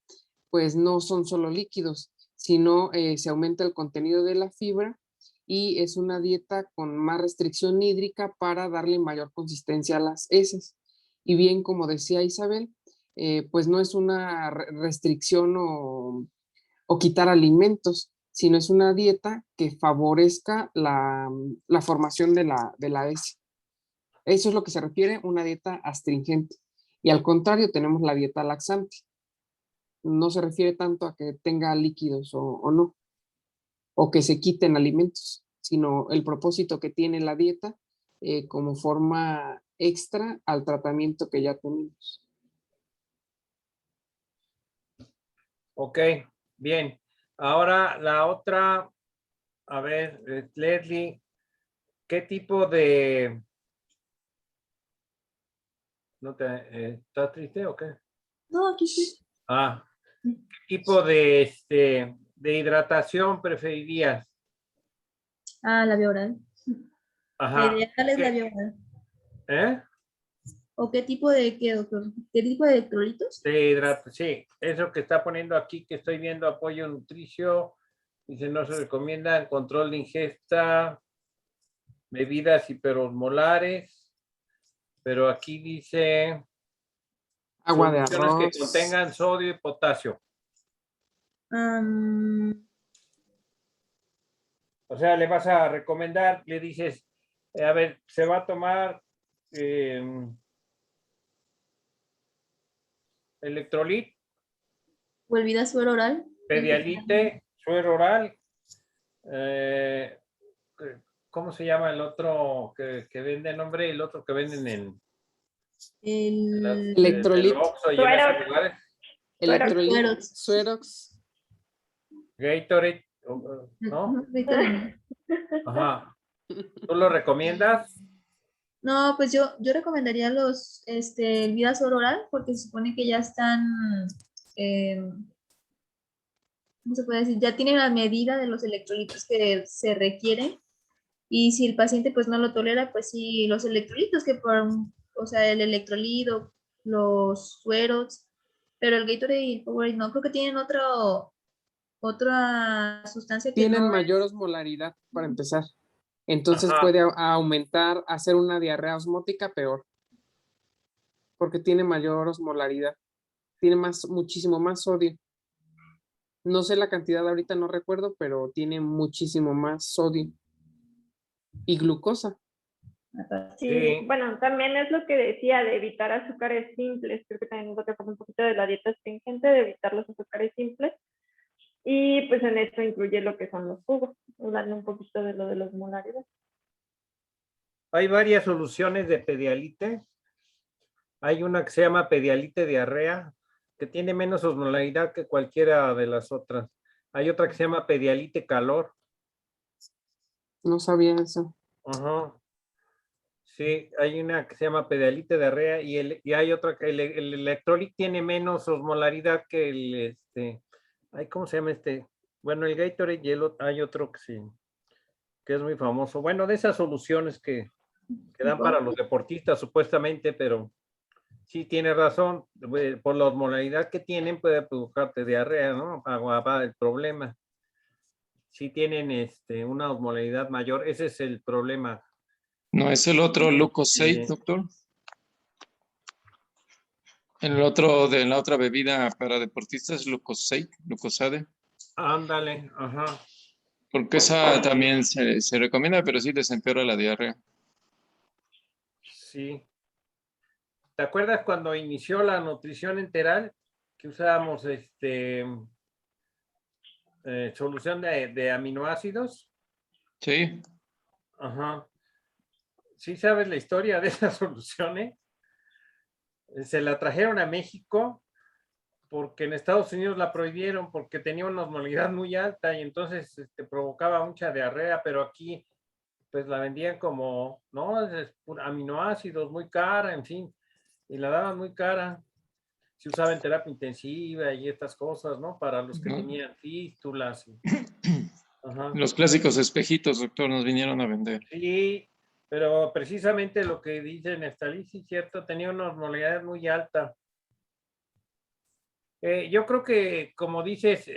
pues no son solo líquidos, sino se aumenta el contenido de la fibra y es una dieta con más restricción hídrica para darle mayor consistencia a las heces. Y bien, como decía Isabel, pues no es una restricción o quitar alimentos, sino es una dieta que favorezca la formación de la heces. Eso es lo que se refiere a una dieta astringente. Y al contrario, tenemos la dieta laxante. No se refiere tanto a que tenga líquidos o no, o que se quiten alimentos, sino el propósito que tiene la dieta como forma extra al tratamiento que ya tenemos. Ok, bien. Ahora la otra, a ver, Leslie, ¿qué tipo de... ¿No te, ¿estás triste o qué? No, aquí sí. Ah, ¿qué tipo de hidratación preferirías? Ah, la vía oral. La Ajá. ideal es la ¿Qué? vía oral. ¿Eh? ¿O qué tipo de qué, doctor? ¿Qué tipo de electrolitos? Sí, eso que está poniendo aquí, que estoy viendo apoyo nutricio, dice no se recomienda control de ingesta, bebidas hiperosmolares, pero aquí dice Agua de soluciones que arroz. contengan sodio y potasio. O sea, le vas a recomendar, le dices, a ver, se va a tomar electrolit, ¿O el vida suero oral? pedialite, suero oral, eh, ¿cómo se llama el otro que vende nombre? El otro que venden en el Electrolit. Oxxo y en esos Suerox. lugares. Electrolit. Suerox. Suerox. Gatorade, ¿no? Ajá. ¿Tú lo recomiendas? No, pues yo recomendaría el vida suero oral porque se supone que ya están, eh, ¿cómo se puede decir? Ya tienen la medida de los electrolitos que se requieren y si el paciente pues no lo tolera, pues sí, los electrolitos o sea, el electrolito, los sueros, pero el Gatorade y el Powerade no, creo que tienen otra sustancia que Tienen no mayor es. osmolaridad para empezar. Entonces Ajá. puede aumentar, hacer una diarrea osmótica peor, porque tiene mayor osmolaridad, tiene muchísimo más sodio. No sé la cantidad ahorita, no recuerdo, pero tiene muchísimo más sodio y glucosa. Sí, Sí. bueno, también es lo que decía de evitar azúcares simples. Creo que también nos toca un poquito de la dieta astringente, de evitar los azúcares simples. Y pues en esto incluye lo que son los jugos, darle un poquito de lo de los molaridades. Hay varias soluciones de pedialite. Hay una que se llama pedialite diarrea, que tiene menos osmolaridad que cualquiera de las otras. Hay otra que se llama pedialite calor. No sabía eso. Ajá. Sí, hay una que se llama pedialite diarrea y hay otra que el electrolit tiene menos osmolaridad que ay, ¿cómo se llama este? Bueno, el Gatorade y hay otro que sí, que es muy famoso. Bueno, de esas soluciones que dan para los deportistas supuestamente, pero sí tiene razón, por la osmolaridad que tienen puede provocarte diarrea, ¿no? Va el problema. Si tienen una osmolaridad mayor, ese es el problema. ¿No es el otro Lucozade, doctor? El otro de la otra bebida para deportistas, Lucozade. Ándale, ajá. Porque esa también se recomienda, pero sí desempeora la diarrea. Sí. ¿Te acuerdas cuando inició la nutrición enteral que usábamos solución de aminoácidos? Sí. Ajá. ¿Sí sabes la historia de esas soluciones? Se la trajeron a México porque en Estados Unidos la prohibieron porque tenía una osmolaridad muy alta y entonces provocaba mucha diarrea, pero aquí pues la vendían como, no, es aminoácidos, muy cara, en fin, y la daban muy cara. Se usaba en terapia intensiva y estas cosas, ¿no? Para los que tenían fístulas. Ajá. Los clásicos espejitos, doctor, nos vinieron a vender. Sí, pero precisamente lo que dice Neftalí, sí, cierto, tenía una osmolaridad muy alta. Yo creo que, como dices,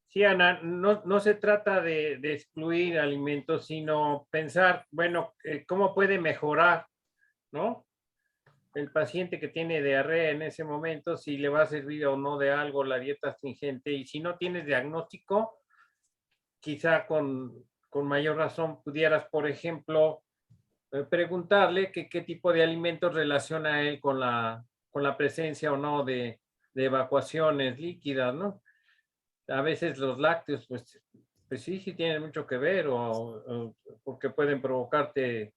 sí, Ana, no se trata de excluir alimentos, sino pensar, bueno, ¿cómo puede mejorar, ¿no? El paciente que tiene diarrea en ese momento, si le va a servir o no de algo la dieta astringente. Y si no tienes diagnóstico, quizá con mayor razón pudieras, por ejemplo, preguntarle qué tipo de alimentos relaciona él con la presencia o no de evacuaciones líquidas, ¿no? A veces los lácteos, pues sí tienen mucho que ver, o porque pueden provocarte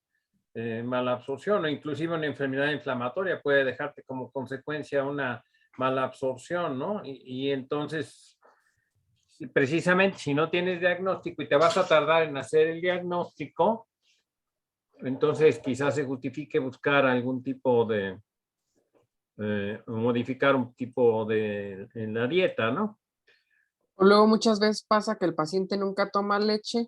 mala absorción, o inclusive una enfermedad inflamatoria puede dejarte como consecuencia una mala absorción, ¿no? Y entonces, precisamente si no tienes diagnóstico y te vas a tardar en hacer el diagnóstico, entonces quizás se justifique buscar algún tipo de, modificar un tipo en la dieta, ¿no? Luego muchas veces pasa que el paciente nunca toma leche,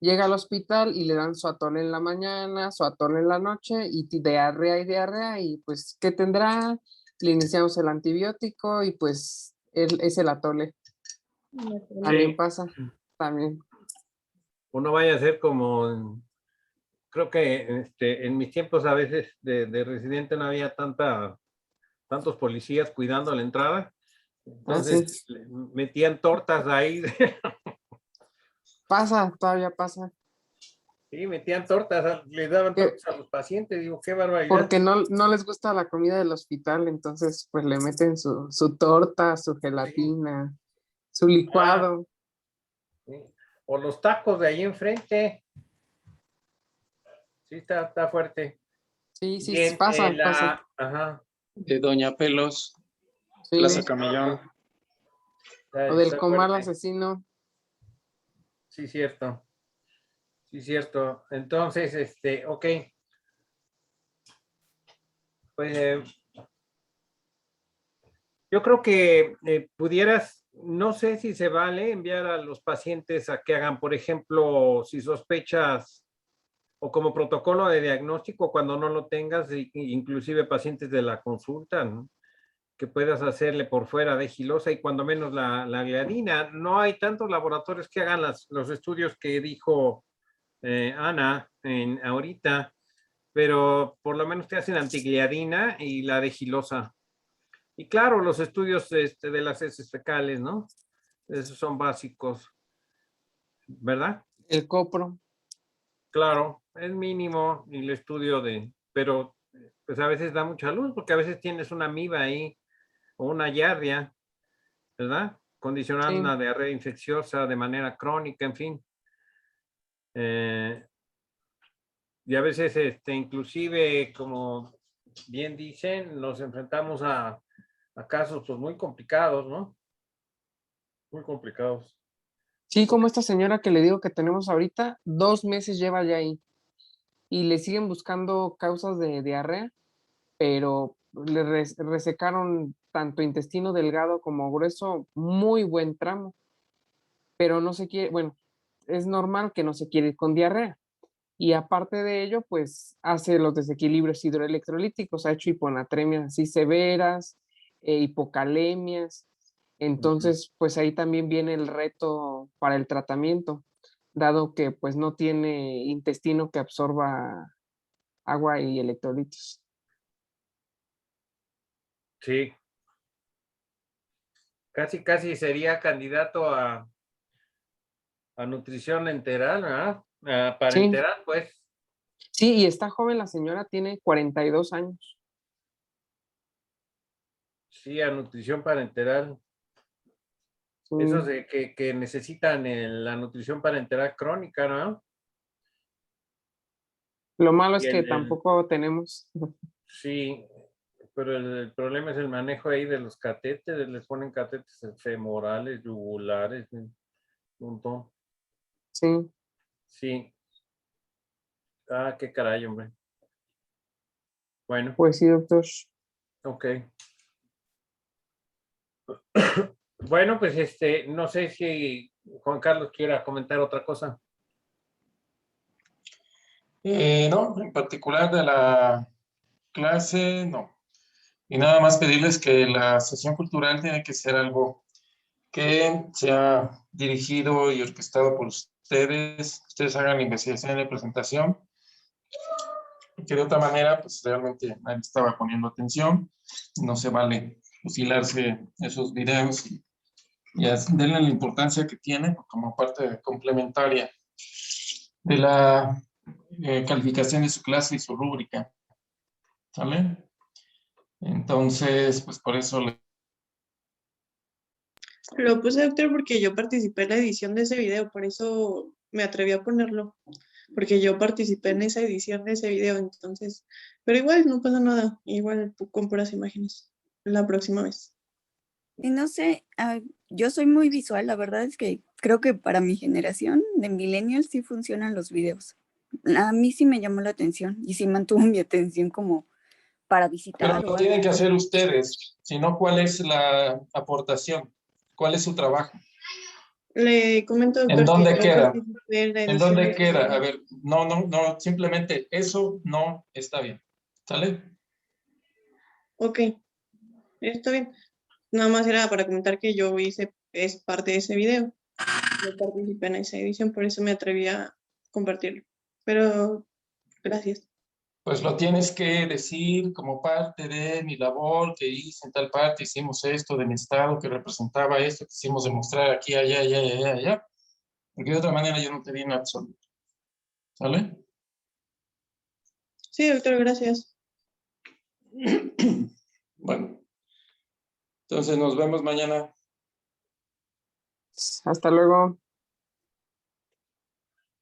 llega al hospital y le dan su atole en la mañana, su atole en la noche y diarrea y pues, ¿qué tendrá? Le iniciamos el antibiótico y pues es el atole. También Sí. pasa, también. Uno vaya a ser como, creo que en mis tiempos a veces de residente no había tantos policías cuidando la entrada. Entonces metían tortas ahí. Pasa, todavía pasa. Sí, metían tortas, les daban tortas a los pacientes. Digo, qué barbaridad. Porque no les gusta la comida del hospital, entonces pues le meten su torta, su gelatina, su licuado. Sí. O los tacos de ahí enfrente. Sí, está fuerte. Sí, pasa. Ajá. De Doña Pelos, Sí. Plaza Camellón. O del comal asesino. Sí, cierto. Sí, cierto. Entonces, ok. Pues yo creo que pudieras, no sé si se vale enviar a los pacientes a que hagan, por ejemplo, si sospechas o como protocolo de diagnóstico cuando no lo tengas, inclusive pacientes de la consulta, ¿no? Que puedas hacerle por fuera de gilosa y cuando menos la gliadina. No hay tantos laboratorios que hagan los estudios que dijo Ana ahorita, pero por lo menos te hacen antigliadina y la de gilosa. Y claro, los estudios de las heces fecales, ¿no? Esos son básicos, ¿verdad? El copro. Claro, es mínimo el estudio pero pues a veces da mucha luz porque a veces tienes una amiba ahí o una giardia, ¿verdad? Condicionando una diarrea infecciosa de manera crónica, en fin. Y a veces, inclusive, como bien dicen, nos enfrentamos a casos pues, muy complicados, ¿no? Muy complicados. Sí, como esta señora que le digo que tenemos ahorita, 2 meses lleva ya ahí y le siguen buscando causas de diarrea, pero le resecaron tanto intestino delgado como grueso, muy buen tramo, pero no se quiere, bueno, es normal que no se quiere ir con diarrea. Y aparte de ello, pues hace los desequilibrios hidroelectrolíticos, ha hecho hiponatremias así severas, hipocalemias. Entonces, pues ahí también viene el reto para el tratamiento, dado que pues no tiene intestino que absorba agua y electrolitos. Sí. Casi sería candidato a nutrición enteral, ¿verdad? Sí, Parenteral, pues. sí, y está joven la señora, tiene 42 años. Sí, a nutrición parenteral. Sí. Esos de que necesitan la nutrición parenteral crónica, ¿no? Lo malo es Y que tampoco tenemos. sí, pero el problema es el manejo ahí de los catéteres. Les ponen catéteres femorales, yugulares, un montón. Sí, Sí. Ah, qué caray, hombre. Bueno, pues sí, doctor. ok. Bueno, pues no sé si Juan Carlos quiera comentar otra cosa. No, en particular de la clase, no. Y nada más pedirles que la sesión cultural tiene que ser algo que sea dirigido y orquestado por ustedes. Ustedes hagan la investigación y la presentación. Que de otra manera, pues realmente nadie estaba poniendo atención. No se vale fusilarse esos videos y denle la importancia que tiene como parte complementaria de la calificación de su clase y su rúbrica. ¿Sale? Entonces, pues por eso Lo puse, doctor, porque yo participé en la edición de ese video, por eso me atreví a ponerlo, porque yo participé en esa edición de ese video, entonces, pero igual no pasa nada, igual con puras imágenes la próxima vez. Y no sé, yo soy muy visual, la verdad es que creo que para mi generación de millennials sí funcionan los videos. A mí sí me llamó la atención y sí mantuvo mi atención como para Pero visitar o lo tienen algo. que hacer ustedes, si no, ¿cuál es la aportación? ¿Cuál es su trabajo? Le comento, ¿En doctor, que dónde yo queda? participé en la ¿En edición de dónde ese queda? A video. ver, no, simplemente eso no está bien. ¿Sale? Ok, está bien. Nada más era para comentar que yo es parte de ese video. Yo participé en esa edición, por eso me atreví a compartirlo. Pero gracias. Pues lo tienes que decir como parte de mi labor que hice en tal parte, hicimos esto de mi estado que representaba esto, quisimos demostrar aquí, allá, allá, allá, allá, porque de otra manera yo no te di en absoluto. ¿Sale? Sí, doctor, gracias. Bueno, entonces nos vemos mañana. Hasta luego.